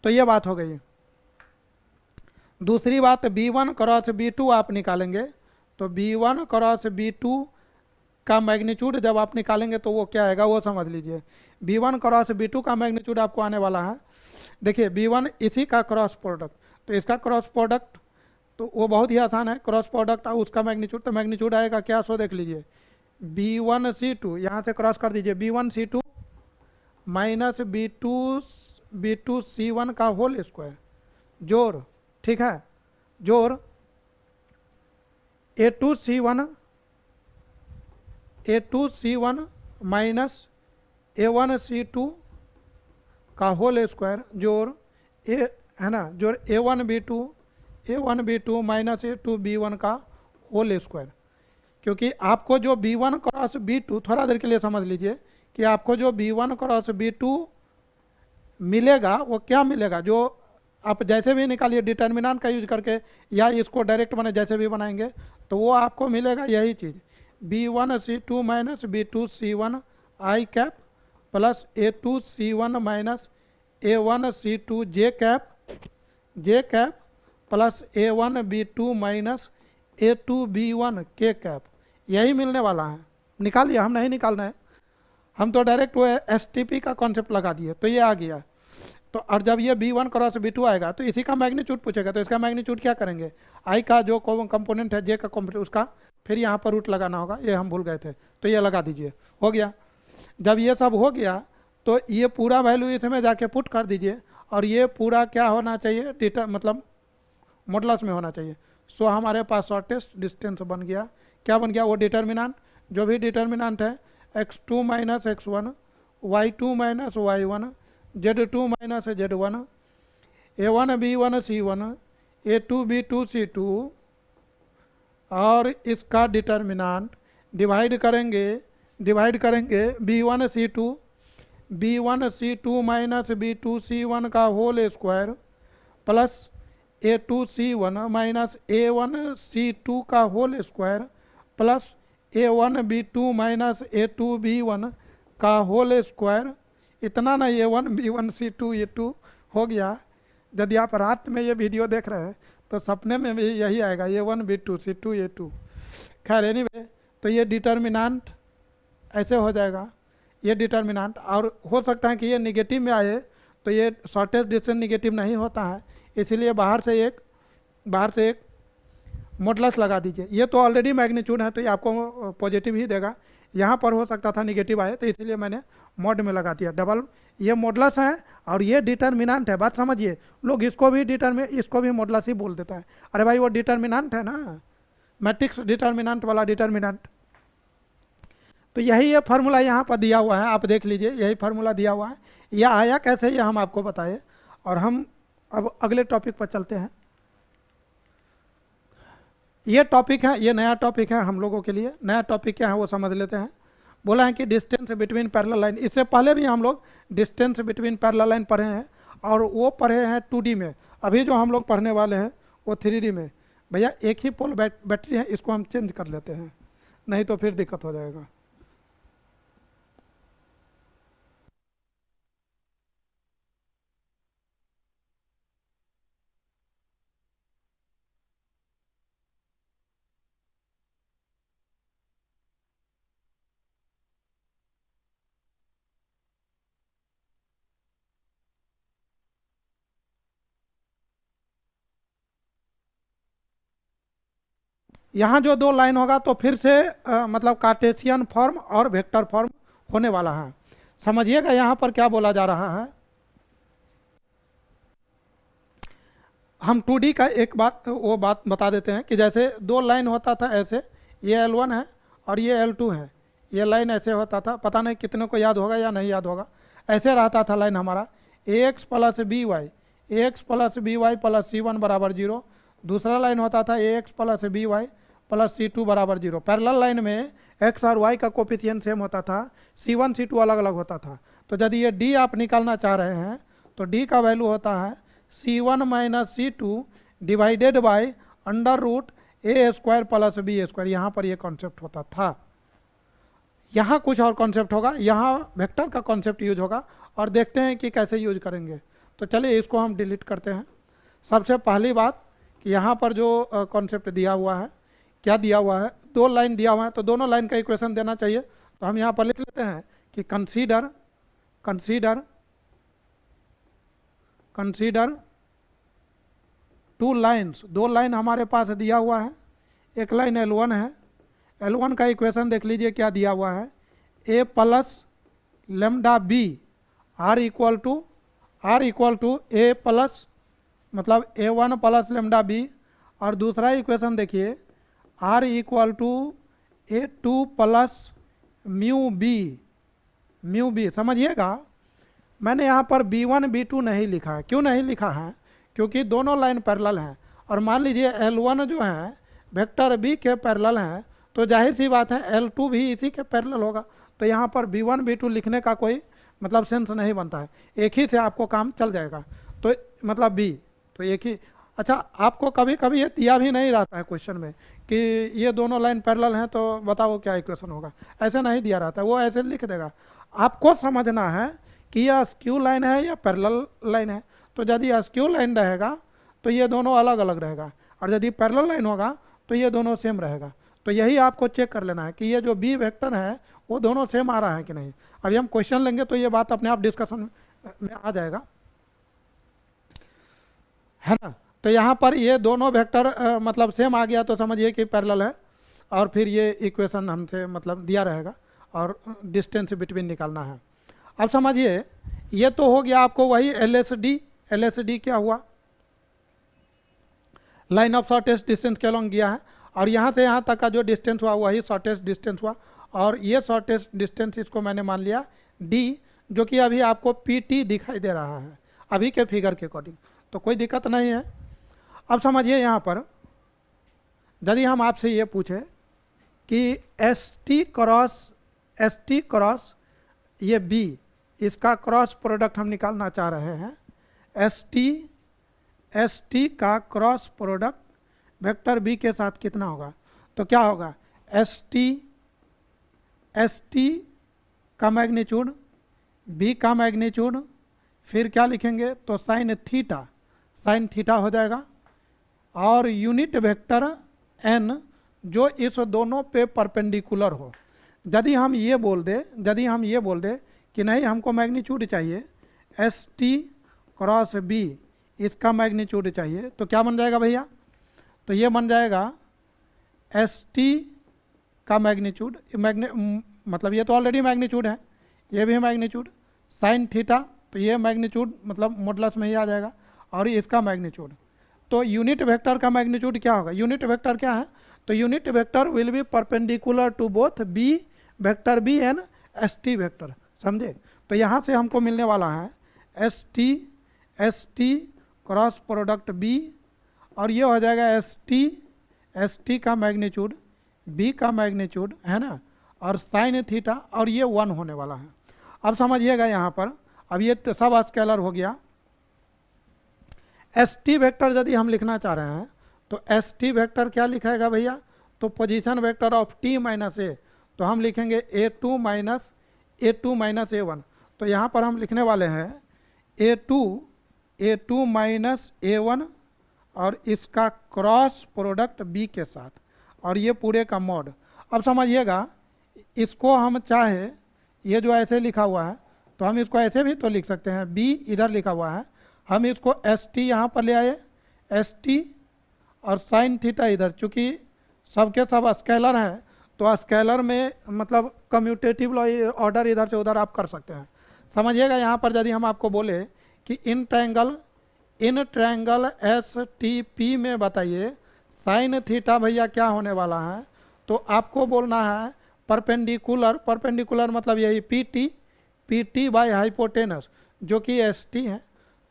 S1: तो ये बात हो गई। दूसरी बात, b1 क्रॉस b2 आप निकालेंगे, तो b1 क्रॉस b2 का मैग्नीट्यूड जब आप निकालेंगे तो वो क्या आएगा वो समझ लीजिए। b1 क्रॉस b2 का मैग्नीट्यूड आपको आने वाला है, देखिए b1 इसी का क्रॉस प्रोडक्ट, तो इसका क्रॉस प्रोडक्ट तो वो बहुत ही आसान है, क्रॉस प्रोडक्ट और उसका मैग्नीट्यूड। तो मैग्नीट्यूड आएगा क्या, सो देख लीजिए, b1 c2, यहाँ से क्रॉस कर दीजिए, b1 c2 minus b2 c1 का होल स्क्वायर, जोड़, ठीक है, जोड़ a2 c1 minus a1 c2 का होल स्क्वायर, जोड़ ए, है ना, जोड़ a1 b2 minus a2 b1 का होल स्क्वायर। क्योंकि आपको जो b1 क्रॉस b2, थोड़ा देर के लिए समझ लीजिए कि आपको जो b1 क्रॉस b2 मिलेगा वो क्या मिलेगा, जो आप जैसे भी निकालिए डिटर्मिनेंट का यूज करके, या इसको डायरेक्ट बने जैसे भी बनाएंगे, तो वो आपको मिलेगा यही चीज़, b1 c2 minus b2 c1 i cap plus a2 c1 minus a1 c2 j cap plus a1 b2 minus a2 b1 के कैप, यही मिलने वाला है। निकालिए, हम नहीं निकालना है, हम तो डायरेक्ट वो एसटीपी का कॉन्सेप्ट लगा दिए, तो ये आ गया। तो और जब ये b1 क्रॉस b2 आएगा तो इसी का मैग्नीट्यूड पूछेगा, तो इसका मैग्नीट्यूड क्या करेंगे, आई का जो कंपोनेंट है जे का कंपोनेंट, उसका फिर यहाँ पर रूट लगाना होगा, ये हम भूल गए थे, तो ये लगा दीजिए, हो गया। जब ये सब हो गया तो ये पूरा वैल्यू इसमें जाके पुट कर दीजिए, और ये पूरा क्या होना चाहिए, मतलब मॉडुलस में होना चाहिए। सो हमारे पास शॉर्टेस्ट डिस्टेंस बन गया, क्या बन गया, वो डिटर्मिनेंट, जो भी डिटर्मिनेंट है, x2 minus x1, y2 minus y1, z2 minus z1, a1 b1 c1, a2 b2 c2, और इसका डिटर्मिनेंट डिवाइड करेंगे b1 c2 minus b2 c1 का whole square plus a2 c1 minus a1 c2 का whole square plus a1 b2 minus a2 b1 का whole square. इतना ना, a1 b1 c2 a2 हो गया। यदि आप रात में ये वीडियो देख रहे हैं तो सपने में भी यही आएगा, a1 b2 c2 a2। खैर एनीवे, तो ये डिटर्मिनेंट ऐसे हो जाएगा, ये डिटर्मिनेंट। और हो सकता है कि ये निगेटिव में आए, तो ये शॉर्टेस्ट डिस्टेंस निगेटिव नहीं होता है, इसीलिए बाहर से एक मॉडुलस लगा दीजिए। ये तो ऑलरेडी मैग्नीट्यूड है, तो ये आपको पॉजिटिव ही देगा, यहाँ पर हो सकता था निगेटिव आए, तो इसीलिए मैंने मॉड में लगा दिया डबल। ये मॉडुलस है और ये डिटर्मिनेंट है, बात समझिए। लोग इसको भी मॉडुलस ही बोल देता है, अरे भाई वो डिटर्मिनेंट है ना, मैट्रिक्स डिटर्मिनेंट वाला डिटर्मिनेंट। तो यही ये फार्मूला यहाँ पर दिया हुआ है, आप देख लीजिए, यही फार्मूला दिया हुआ है। यह आया कैसे ये हम आपको बताए, और हम अब अगले टॉपिक पर चलते हैं। ये टॉपिक है, ये नया टॉपिक है हम लोगों के लिए। नया टॉपिक क्या है वो समझ लेते हैं। बोला है कि डिस्टेंस बिटवीन पैरेलल लाइन, इससे पहले भी हम लोग डिस्टेंस बिटवीन पैरेलल लाइन पढ़े हैं, और वो पढ़े हैं 2D में। अभी जो हम लोग पढ़ने वाले हैं वो 3D में। भैया एक ही पोल बैटरी है, इसको हम चेंज कर लेते हैं, नहीं तो फिर दिक्कत हो जाएगा। यहाँ जो दो लाइन होगा तो फिर से मतलब कार्टेशियन फॉर्म और वेक्टर फॉर्म होने वाला है। समझिएगा यहाँ पर क्या बोला जा रहा है। हम 2D का एक बात बता देते हैं कि जैसे दो लाइन होता था ऐसे, ये L1 है और ये L2 है, ये लाइन ऐसे होता था, पता नहीं कितने को याद होगा या नहीं याद होगा। ऐसे रहता था लाइन हमारा, ax plus b y, ax plus b y plus C1 बराबर 0। दूसरा लाइन होता था ax plus b y plus C2 बराबर 0। पैरेलल लाइन में x और y का कोफिशिएंट सेम होता था, C1 C2 अलग अलग होता था। तो यदि ये d आप निकालना चाह रहे हैं तो d का वैल्यू होता है C1 minus C2 divided by under root a square plus b square. यहाँ पर ये कॉन्सेप्ट होता था। यहाँ कुछ और कॉन्सेप्ट होगा, यहाँ वेक्टर का कॉन्सेप्ट यूज होगा और देखते हैं कि कैसे यूज करेंगे। तो चलिए इसको हम डिलीट करते हैं। सबसे पहली बात कि यहाँ पर जो कॉन्सेप्ट दिया हुआ है, क्या दिया हुआ है, दो लाइन दिया हुआ है तो दोनों लाइन का इक्वेशन देना चाहिए। तो हम यहाँ पर लिख लेते हैं कि कंसीडर टू लाइन्स, दो लाइन हमारे पास दिया हुआ है। एक लाइन L1 है, L1 का इक्वेशन देख लीजिए क्या दिया हुआ है, a plus lambda b r equal to a plus मतलब A1 प्लस लेमडा बी, और दूसरा इक्वेशन देखिए r equal to A2 plus mu b. समझिएगा मैंने यहाँ पर B1 B2 नहीं लिखा है। क्यों नहीं लिखा है? क्योंकि दोनों लाइन पैरेलल हैं और मान लीजिए L1 जो है वेक्टर B के पैरेलल हैं तो जाहिर सी बात है L2 भी इसी के पैरेलल होगा। तो यहाँ पर B1 B2 लिखने का कोई मतलब सेंस नहीं बनता है, एक ही से आपको काम चल जाएगा। तो मतलब B तो एक ही। अच्छा, आपको कभी कभी ये दिया भी नहीं रहता है क्वेश्चन में कि ये दोनों लाइन पैरेलल हैं तो बताओ क्या इक्वेशन होगा, ऐसे नहीं दिया रहता है, वो ऐसे लिख देगा। आपको समझना है कि यह स्क्यू लाइन है या पैरेलल लाइन है। तो यदि स्क्यू लाइन रहेगा तो ये दोनों अलग अलग रहेगा, और यदि पैरेलल लाइन होगा तो ये दोनों सेम रहेगा। तो यही आपको चेक कर लेना है कि ये जो बी वेक्टर है वो दोनों सेम आ रहा है कि नहीं। अभी हम क्वेश्चन लेंगे तो ये बात अपने आप डिस्कशन में आ जाएगा, है ना। तो यहाँ पर ये दोनों वेक्टर मतलब सेम आ गया तो समझिए कि पैरेलल है, और फिर ये इक्वेशन हमसे मतलब दिया रहेगा और डिस्टेंस बिटवीन निकालना है। अब समझिए ये तो हो गया आपको वही LSD क्या हुआ, लाइन ऑफ शॉर्टेस्ट डिस्टेंस के अलॉन्ग गया है, और यहाँ से यहाँ तक का जो डिस्टेंस हुआ वही शॉर्टेस्ट डिस्टेंस हुआ, और ये शॉर्टेस्ट डिस्टेंस इसको मैंने मान लिया D, जो कि अभी आपको PT दिखाई दे रहा है अभी के फिगर के अकॉर्डिंग, तो कोई दिक्कत नहीं है। अब समझिए यहाँ पर यदि हम आपसे ये पूछे कि ST क्रॉस ये B, इसका क्रॉस प्रोडक्ट हम निकालना चाह रहे हैं। ST का क्रॉस प्रोडक्ट वेक्टर B के साथ कितना होगा, तो क्या होगा ST का मैग्नीट्यूड, B का मैग्नीट्यूड, फिर क्या लिखेंगे तो साइन थीटा हो जाएगा, और यूनिट वेक्टर N जो इस दोनों पे परपेंडिकुलर हो। यदि हम ये बोल दे कि नहीं हमको मैग्नीट्यूड चाहिए ST क्रॉस B, इसका मैग्नीट्यूड चाहिए, तो क्या बन जाएगा भैया, तो ये बन जाएगा ST का मैग्नीट्यूड, मतलब ये तो ऑलरेडी मैग्नीट्यूड है, ये भी मैग्नीट्यूड, साइन थीटा तो ये मैग्नीट्यूड मतलब मॉडुलस में ही आ जाएगा, और इसका मैग्नीट्यूड। तो यूनिट वेक्टर का मैग्नीट्यूड क्या होगा, यूनिट वेक्टर क्या है, तो unit vector will be perpendicular to both B vector B and ST vector, समझे। तो यहाँ से हमको मिलने वाला है ST क्रॉस प्रोडक्ट B, और ये हो जाएगा ST का मैग्नीट्यूड, B का मैग्नीट्यूड, है ना, और साइन थीटा, और ये 1 होने वाला है। अब समझिएगा यहाँ पर, अब ये तो सब स्केलर हो गया। ST वेक्टर यदि हम लिखना चाह रहे हैं तो ST वेक्टर क्या लिखाएगा भैया, तो position vector of T minus A, तो हम लिखेंगे A2 माइनस A1। तो यहाँ पर हम लिखने वाले हैं A2 माइनस A1 और इसका क्रॉस प्रोडक्ट B के साथ, और ये पूरे का मॉड। अब समझिएगा इसको हम चाहे ये जो ऐसे लिखा हुआ है तो हम इसको ऐसे भी तो लिख सकते हैं, B इधर लिखा हुआ है, हम इसको ST यहाँ पर ले आए ST और साइन थीटा इधर, चूँकि सबके सब स्केलर हैं, तो स्केलर में मतलब कम्यूटेटिव ऑर्डर इधर से उधर आप कर सकते हैं। समझिएगा, यहाँ पर यदि हम आपको बोले कि in triangle S T P में बताइए साइन थीटा भैया क्या होने वाला है, तो आपको बोलना है परपेंडिकुलर मतलब यही पी टी बाई हाइपोटेनस जो कि एस टी है।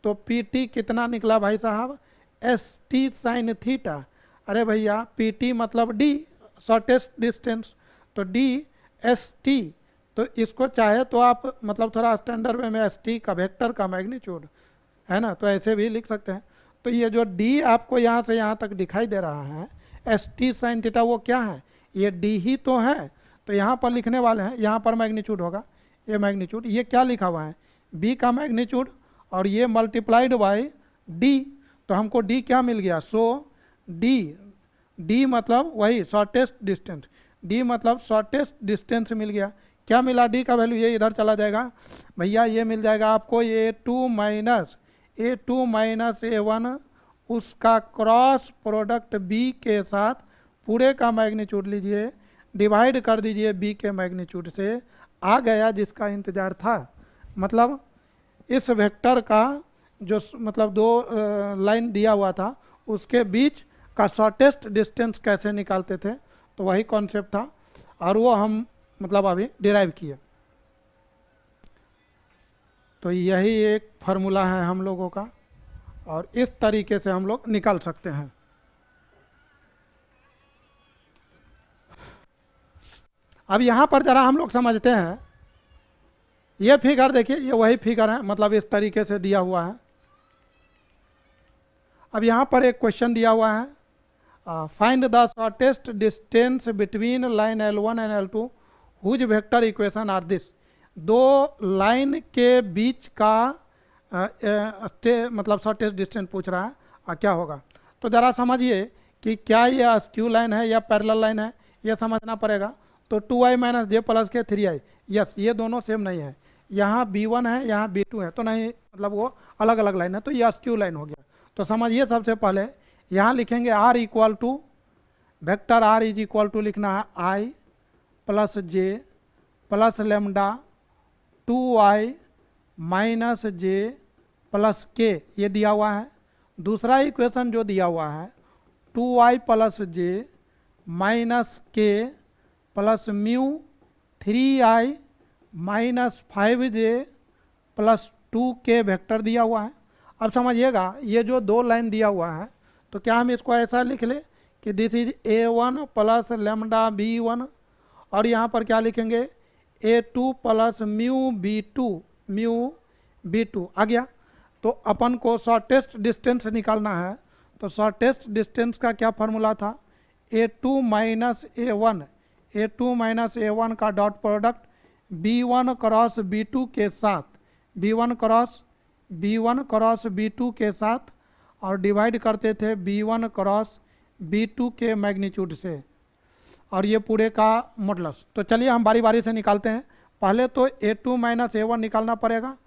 S1: तो पी टी कितना निकला भाई साहब, एस टी साइन थीटा। अरे भैया पी टी मतलब डी, शॉर्टेस्ट डिस्टेंस, तो डी एस टी। तो इसको चाहे तो आप मतलब थोड़ा स्टैंडर्ड वे में एस टी का वेक्टर का मैग्नीट्यूड है ना, तो ऐसे भी लिख सकते हैं। तो ये जो डी आपको यहाँ से यहाँ तक दिखाई दे रहा है एस टी साइन थीटा, वो क्या है, ये डी ही तो है। तो यहाँ पर लिखने वाले हैं, यहाँ पर मैग्नीट्यूड होगा, ये मैग्नीट्यूड, ये क्या लिखा हुआ है बी का मैग्नीट्यूड, और ये मल्टीप्लाइड बाय डी। तो हमको डी क्या मिल गया, सो डी मतलब वही शॉर्टेस्ट डिस्टेंस, डी मतलब शॉर्टेस्ट डिस्टेंस मिल गया। क्या मिला डी का वैल्यू, ये इधर चला जाएगा भैया, ये मिल जाएगा आपको ए टू माइनस ए वन, उसका क्रॉस प्रोडक्ट बी के साथ पूरे का मैग्नीट्यूड लीजिए, डिवाइड कर दीजिए बी के मैग्नीट्यूड से, आ गया जिसका इंतजार था। मतलब इस वेक्टर का जो मतलब दो लाइन दिया हुआ था उसके बीच का शॉर्टेस्ट डिस्टेंस कैसे निकालते थे, तो वही कॉन्सेप्ट था और वो हम मतलब अभी डिराइव किए। तो यही एक फार्मूला है हम लोगों का, और इस तरीके से हम लोग निकाल सकते हैं। अब यहाँ पर जरा हम लोग समझते हैं, ये फिगर देखिए, ये वही फिगर है, मतलब इस तरीके से दिया हुआ है। अब यहाँ पर एक क्वेश्चन दिया हुआ है, find the shortest distance between line L1 and L2 whose vector equation are this. दो लाइन के बीच का मतलब शॉर्टेस्ट डिस्टेंस पूछ रहा है, क्या होगा। तो ज़रा समझिए कि क्या ये स्क्यू लाइन है या पैरेलल लाइन है, ये समझना पड़ेगा। तो 2i माइनस जे प्लस के 3i, यस ये दोनों सेम नहीं है, यहाँ b1 है यहाँ b2 है, तो नहीं मतलब वो अलग अलग लाइन है, तो ये स्क्यू लाइन हो गया। तो समझिए सबसे पहले यहाँ लिखेंगे r equal to vector r is equal to लिखना है i plus j plus lambda 2i minus j plus k, ये दिया हुआ है। दूसरा इक्वेशन जो दिया हुआ है 2i प्लस जे माइनस के plus mu 3i minus 5j plus 2k vector दिया हुआ है। अब समझिएगा ये जो दो लाइन दिया हुआ है, तो क्या हम इसको ऐसा लिख ले कि this is a1 plus lambda b1, और यहाँ पर क्या लिखेंगे a2 प्लस म्यू b2 आ गया। तो अपन को शॉर्टेस्ट डिस्टेंस निकालना है, तो शॉर्टेस्ट डिस्टेंस का क्या फार्मूला था, a2 माइनस a1 का dot product b1 cross b2 के साथ, b1 क्रॉस b2 के साथ, और डिवाइड करते थे b1 क्रॉस b2 के मैग्नीट्यूड से, और ये पूरे का मॉडुलस। तो चलिए हम बारी बारी से निकालते हैं। पहले तो a2 माइनस a1 निकालना पड़ेगा,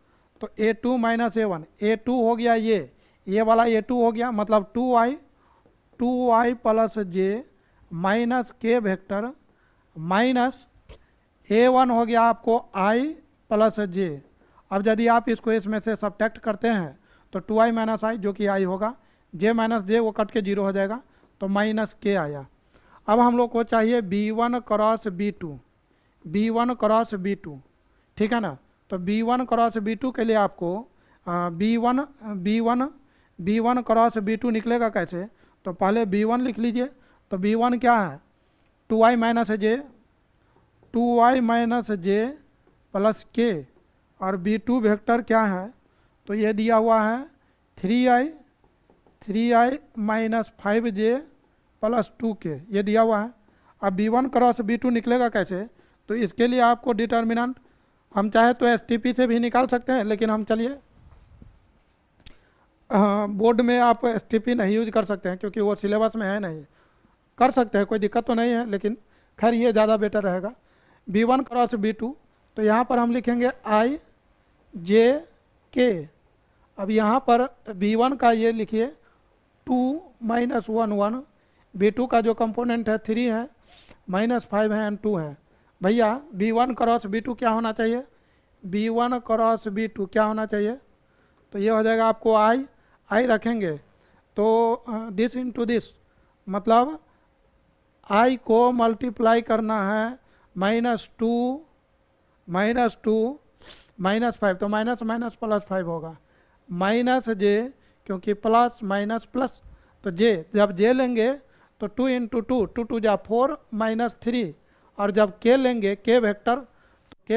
S1: तो a2 माइनस a1, a2 हो गया ये वाला a2 हो गया, मतलब 2i प्लस जे माइनस के वेक्टर माइनस a1 हो गया आपको i प्लस जे। अब यदि आप इसको इसमें से सब्ट्रैक्ट करते हैं तो 2i माइनस i जो कि i होगा, j माइनस जे वो कट के 0 हो जाएगा, तो माइनस के आया। अब हम लोग को चाहिए b1 क्रॉस b2, ठीक है ना। तो b1 क्रॉस b2 के लिए आपको b1 क्रॉस b2 निकलेगा कैसे, तो पहले b1 लिख लीजिए। तो b1 क्या है 2i माइनस जे प्लस के, और b2 वेक्टर क्या है, तो ये दिया हुआ है 3i minus 5j plus 2k, ये दिया हुआ है। अब b1 क्रॉस b2 निकलेगा कैसे, तो इसके लिए आपको डिटर्मिनेंट हम चाहे तो STP से भी निकाल सकते हैं, लेकिन हम चलिए बोर्ड में आप STP नहीं यूज कर सकते हैं क्योंकि वो सिलेबस में है नहीं, कर सकते हैं कोई दिक्कत तो नहीं है, लेकिन खैर ये ज़्यादा बेटर रहेगा। b1 क्रॉस b2, तो यहाँ पर हम लिखेंगे i j k। अब यहाँ पर b1 का ये लिखिए 2 माइनस 1 1, B2 का जो कंपोनेंट है 3 है, -5 है एंड 2 है। भैया B1 क्रॉस B2 क्या होना चाहिए? B1 क्रॉस B2 क्या होना चाहिए? तो ये हो जाएगा आपको I रखेंगे तो दिस इंटू दिस, मतलब I को मल्टीप्लाई करना है -2 -5, तो माइनस माइनस प्लस 5 होगा, -j, क्योंकि प्लस माइनस प्लस, तो j, जब j लेंगे तो 2 इंटू 2 जा 4 -3, और जब k लेंगे k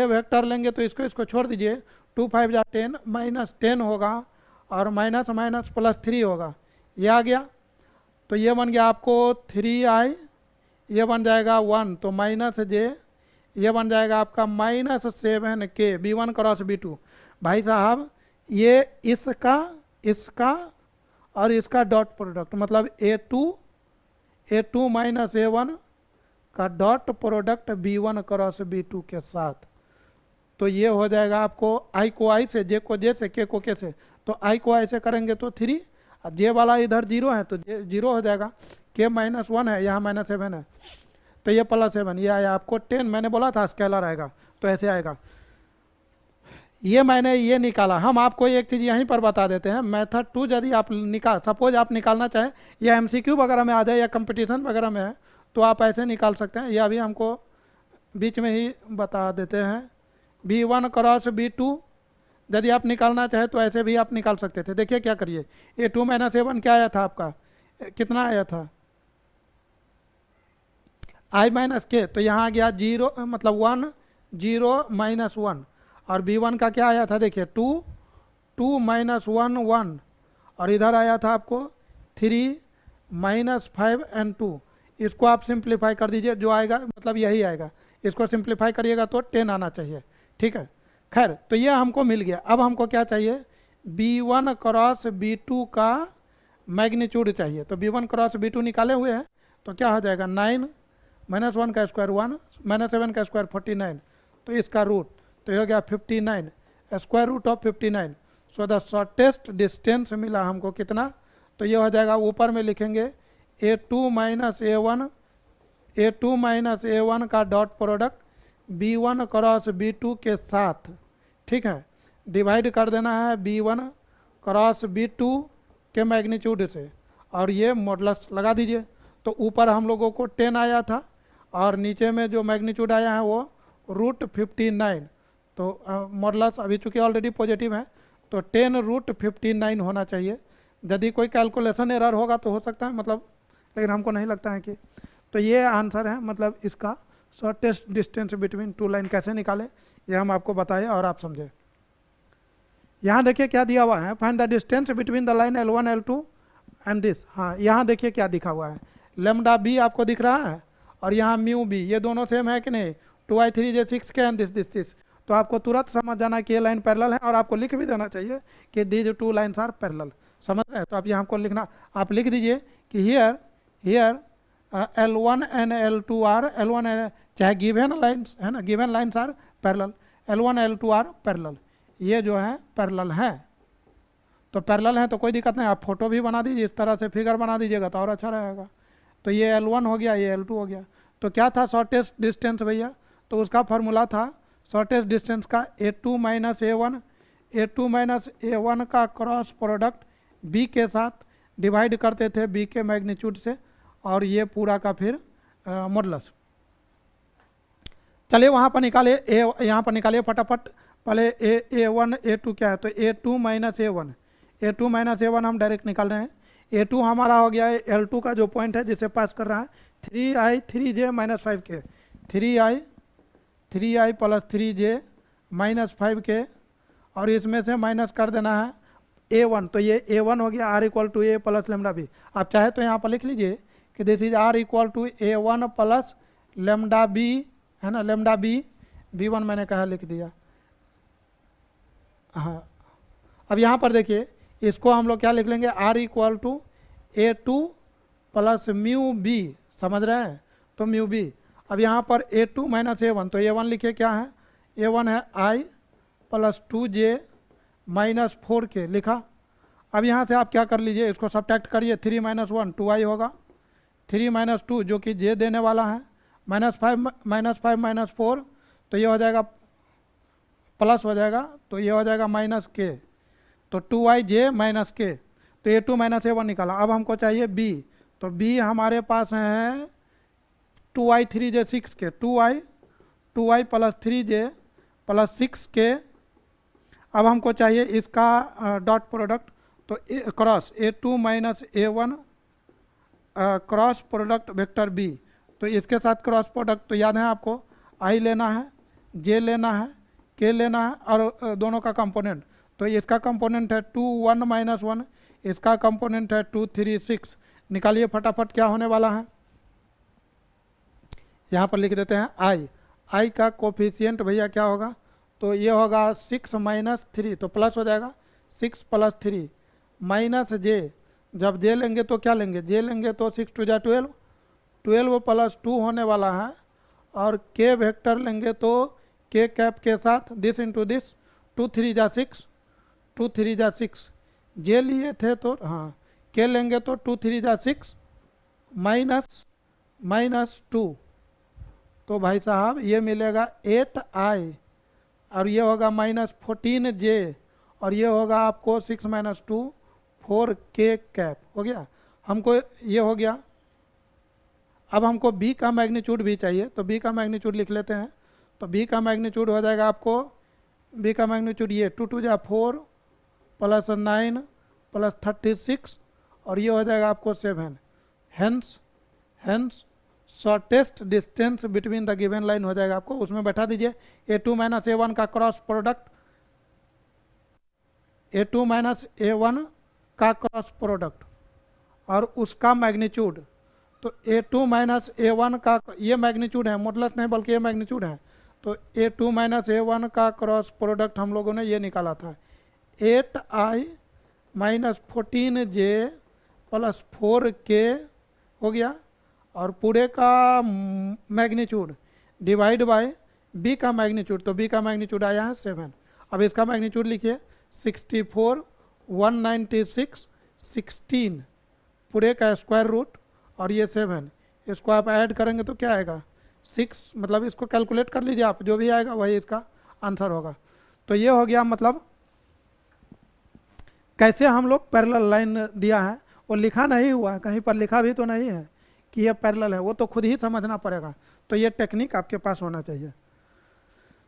S1: वेक्टर लेंगे तो इसको छोड़ दीजिए, 2 5 जा 10 -10 होगा, और माइनस माइनस प्लस 3 होगा, ये आ गया। तो ये बन गया आपको 3i, ये बन जाएगा 1, तो -j, ये बन जाएगा आपका -7k B1 क्रॉस B2। भाई साहब ये इसका और इसका डॉट प्रोडक्ट, मतलब A2 माइनस A1 का dot product B1 cross B2 के साथ। तो ये हो जाएगा आपको I को I से, J को J से, K को K से, तो I को I से करेंगे तो 3, और J वाला इधर 0 है तो J 0 हो जाएगा, K -1 है, यहाँ -7 है, तो ये +7, ये आया आपको 10। मैंने बोला था स्केलर आएगा, तो ऐसे आएगा। ये मैंने ये निकाला। हम आपको एक चीज़ यहीं पर बता देते हैं, मेथड 2 यदि आप सपोज आप निकालना चाहें, या MCQ वगैरह में आ जाए या कंपटीशन वगैरह में है, तो आप ऐसे निकाल सकते हैं। ये अभी हमको बीच में ही बता देते हैं, B1 क्रॉस B2 यदि आप निकालना चाहे तो ऐसे भी आप निकाल सकते थे। देखिए क्या करिए, A2 माइनस A1 क्या आया था आपका, कितना आया था, I माइनस के, तो यहाँ आ गया 0, मतलब 1 0 -1, और B1 का क्या आया था, देखिए 2 -1 1, और इधर आया था आपको 3 -5 एंड 2। इसको आप सिंप्लीफाई कर दीजिए, जो आएगा मतलब यही आएगा, इसको सिंप्लीफाई करिएगा तो 10 आना चाहिए, ठीक है। खैर, तो ये हमको मिल गया। अब हमको क्या चाहिए, B1 क्रॉस B2 का मैग्नीट्यूड चाहिए। तो B1 क्रॉस B2 निकाले हुए हैं, तो क्या हो जाएगा, 9 -1 का स्क्वायर 1, -7 का स्क्वायर 49, तो इसका रूट, तो ये हो गया 59, square root of 59। So the shortest distance मिला हमको कितना, तो ये हो जाएगा, ऊपर में लिखेंगे A2 माइनस A1 का dot product B1 cross B2 के साथ, ठीक है, डिवाइड कर देना है B1 क्रॉस B2 के मैग्नीट्यूड से, और ये मॉडुलस लगा दीजिए। तो ऊपर हम लोगों को 10 आया था, और नीचे में जो मैग्नीट्यूड आया है वो √59, तो मॉडुलस अभी चूँकि ऑलरेडी पॉजिटिव है, तो 10 √59 होना चाहिए। यदि कोई कैलकुलेशन एरर होगा तो हो सकता है, मतलब, लेकिन हमको नहीं लगता है कि। तो ये आंसर है, मतलब इसका शॉर्टेस्ट डिस्टेंस बिटवीन 2 लाइन कैसे निकाले, ये हम आपको बताए और आप समझे। यहाँ देखिए क्या दिया हुआ है, find the distance between the line L1 L2 and this. हाँ, यहाँ देखिए क्या दिखा हुआ है, लेमडा बी आपको दिख रहा है, और यहाँ म्यू बी, ये दोनों सेम है कि नहीं, 2i 3j 6k and this. तो आपको तुरंत समझ जाना कि ये लाइन पैरेलल है, और आपको लिख भी देना चाहिए कि दीज 2 लाइन्स आर पैरेलल, समझ रहे हैं। तो अब यहाँ हमको लिखना, आप लिख दीजिए कि here L1 and L2 are L1 चाहे गिवन लाइन्स है ना, given lines are parallel, L1 L2 are parallel, ये जो है पैरेलल है। तो पैरेलल है तो कोई दिक्कत नहीं, आप फोटो भी बना दीजिए, इस तरह से फिगर बना दीजिएगा तो और अच्छा रहेगा। तो ये L1 हो गया, ये L2 हो गया। तो क्या था शॉर्टेस्ट डिस्टेंस भैया, तो उसका फार्मूला था शॉर्टेस्ट डिस्टेंस का A2 माइनस A1 का क्रॉस प्रोडक्ट B के साथ डिवाइड करते थे B के मैग्नीट्यूड से, और ये पूरा का फिर मॉडुलस। चलिए वहाँ पर निकालिए, यहाँ पर निकालिए फटाफट। पहले A1 A2 क्या है, तो A2 माइनस A1 हम डायरेक्ट निकाल रहे हैं। A2 हमारा हो गया है L2 का जो पॉइंट है जिसे पास कर रहा है, 3i 3j -5k, 3i plus 3j -5k, और इसमें से माइनस कर देना है A1, तो ये A1 हो गया R = A plus lambda b. आप चाहे तो यहाँ पर लिख लीजिए कि this is R = A1 plus lambda b, है ना, लेमडा बी, B1 मैंने कहा लिख दिया। हाँ, अब यहाँ पर देखिए, इसको हम लोग क्या लिख लेंगे, R = A2 plus mu B, समझ रहे हैं, तो म्यू बी। अब यहाँ पर A2 माइनस A1, तो A1 लिखिए क्या है, A1 है I plus 2j minus 4k लिखा। अब यहाँ से आप क्या कर लीजिए, इसको सब्ट्रैक्ट करिए, 3 - 1 2i होगा, 3 माइनस 2 जो कि जे देने वाला है, -5 माइनस 4, तो ये हो जाएगा प्लस हो जाएगा, तो ये हो जाएगा माइनस के, तो 2i माइनस के, तो A2 माइनस A1 निकाला। अब हमको चाहिए B, तो B हमारे पास है 2i 3j 6 के, 2i प्लस 3j प्लस 6 के। अब हमको चाहिए इसका डॉट प्रोडक्ट, तो cross A2 minus A1 cross product vector B, तो इसके साथ क्रॉस प्रोडक्ट, तो याद है आपको i लेना है, j लेना है, k लेना है, और दोनों का कंपोनेंट, तो इसका कंपोनेंट है 2 1 माइनस 1, इसका कंपोनेंट है 2 3 6। निकालिए फटाफट क्या होने वाला है, यहाँ पर लिख देते हैं i का कोफिशियंट भैया क्या होगा, तो ये होगा 6 माइनस 3, तो प्लस हो जाएगा 6 प्लस 3 माइनस j, जब j लेंगे तो क्या लेंगे, j लेंगे तो 6 2 जा 12, 12 प्लस 2 होने वाला है, और k वेक्टर लेंगे तो k कैप के साथ दिस इंटू दिस, 2 3 जा 6, 2 3 जा 6, j लिए थे तो हाँ k लेंगे तो 2 3 जा 6 माइनस 2, तो भाई साहब ये मिलेगा 8i, और ये होगा माइनस 14j, और ये होगा आपको 6 माइनस 2 4k कैप हो गया, हमको ये हो गया। अब हमको b का मैग्नीट्यूड भी चाहिए, तो b का मैग्नीट्यूड लिख लेते हैं, तो b का मैग्नीट्यूड हो जाएगा आपको, b का मैग्नीट्यूड ये 2 2 जा 4 प्लस 9 प्लस 36, और ये हो जाएगा आपको 7, hence shortest distance between the given line हो जाएगा आपको, उसमें बैठा दीजिए A2 माइनस A1 का cross product, A2 minus A1 का क्रॉस प्रोडक्ट और उसका मैग्नीट्यूड, तो A2 माइनस A1 का ये मैग्नीट्यूड है, मॉडुलस नहीं बल्कि ये मैग्नीट्यूड है, तो A2 माइनस A1 का क्रॉस प्रोडक्ट हम लोगों ने ये निकाला था 8i minus 14j plus 4k हो गया, और पूरे का मैग्नीट्यूड डिवाइड बाय b का मैग्नीट्यूड, तो b का मैग्नीट्यूड आया है 7। अब इसका मैग्नीट्यूड लिखिए 64 196 16 पूरे का स्क्वायर रूट, और ये 7, इसको आप ऐड करेंगे तो क्या आएगा 6, मतलब इसको कैलकुलेट कर लीजिए आप, जो भी आएगा वही इसका आंसर होगा। तो ये हो गया, मतलब कैसे हम लोग पैरेलल लाइन दिया है, वो लिखा नहीं हुआ है, कहीं पर लिखा भी तो नहीं है कि ये पैरेलल है, वो तो खुद ही समझना पड़ेगा, तो ये टेक्निक आपके पास होना चाहिए।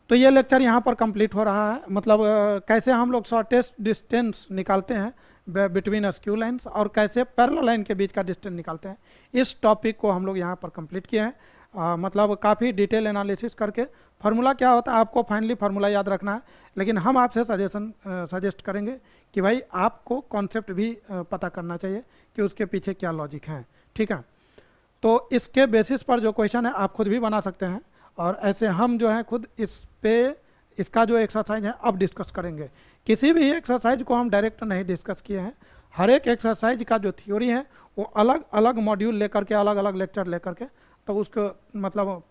S1: तो ये लेक्चर यहाँ पर कंप्लीट हो रहा है, मतलब कैसे हम लोग शॉर्टेस्ट डिस्टेंस निकालते हैं बिटवीन स्क्यू लाइंस, और कैसे पैरेलल लाइन के बीच का डिस्टेंस निकालते हैं, इस टॉपिक को हम लोग यहाँ पर कंप्लीट किए हैं। मतलब काफ़ी डिटेल एनालिसिस करके फार्मूला क्या होता है आपको फाइनली फार्मूला याद रखना है, लेकिन हम आपसे सजेस्ट करेंगे कि भाई आपको कॉन्सेप्ट भी पता करना चाहिए कि उसके पीछे क्या लॉजिक है, ठीक है। तो इसके बेसिस पर जो क्वेश्चन है आप खुद भी बना सकते हैं, और ऐसे हम जो है खुद इस पे इसका जो एक्सरसाइज है अब डिस्कस करेंगे। किसी भी एक्सरसाइज को हम डायरेक्ट नहीं डिस्कस किए हैं, हर एक एक्सरसाइज का जो थ्योरी है वो अलग अलग मॉड्यूल लेकर के, अलग अलग लेक्चर लेकर के, तो उसको मतलब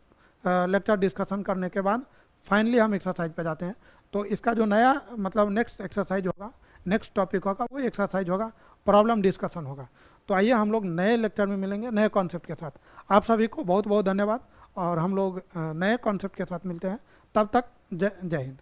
S1: लेक्चर डिस्कशन करने के बाद फाइनली हम एक्सरसाइज पे जाते हैं। तो इसका जो नया मतलब नेक्स्ट एक्सरसाइज होगा, नेक्स्ट टॉपिक होगा, वो एक्सरसाइज होगा, प्रॉब्लम डिस्कशन होगा। तो आइए हम लोग नए लेक्चर में मिलेंगे नए कॉन्सेप्ट के साथ। आप सभी को बहुत बहुत धन्यवाद, और हम लोग नए कॉन्सेप्ट के साथ मिलते हैं, तब तक जय हिंद।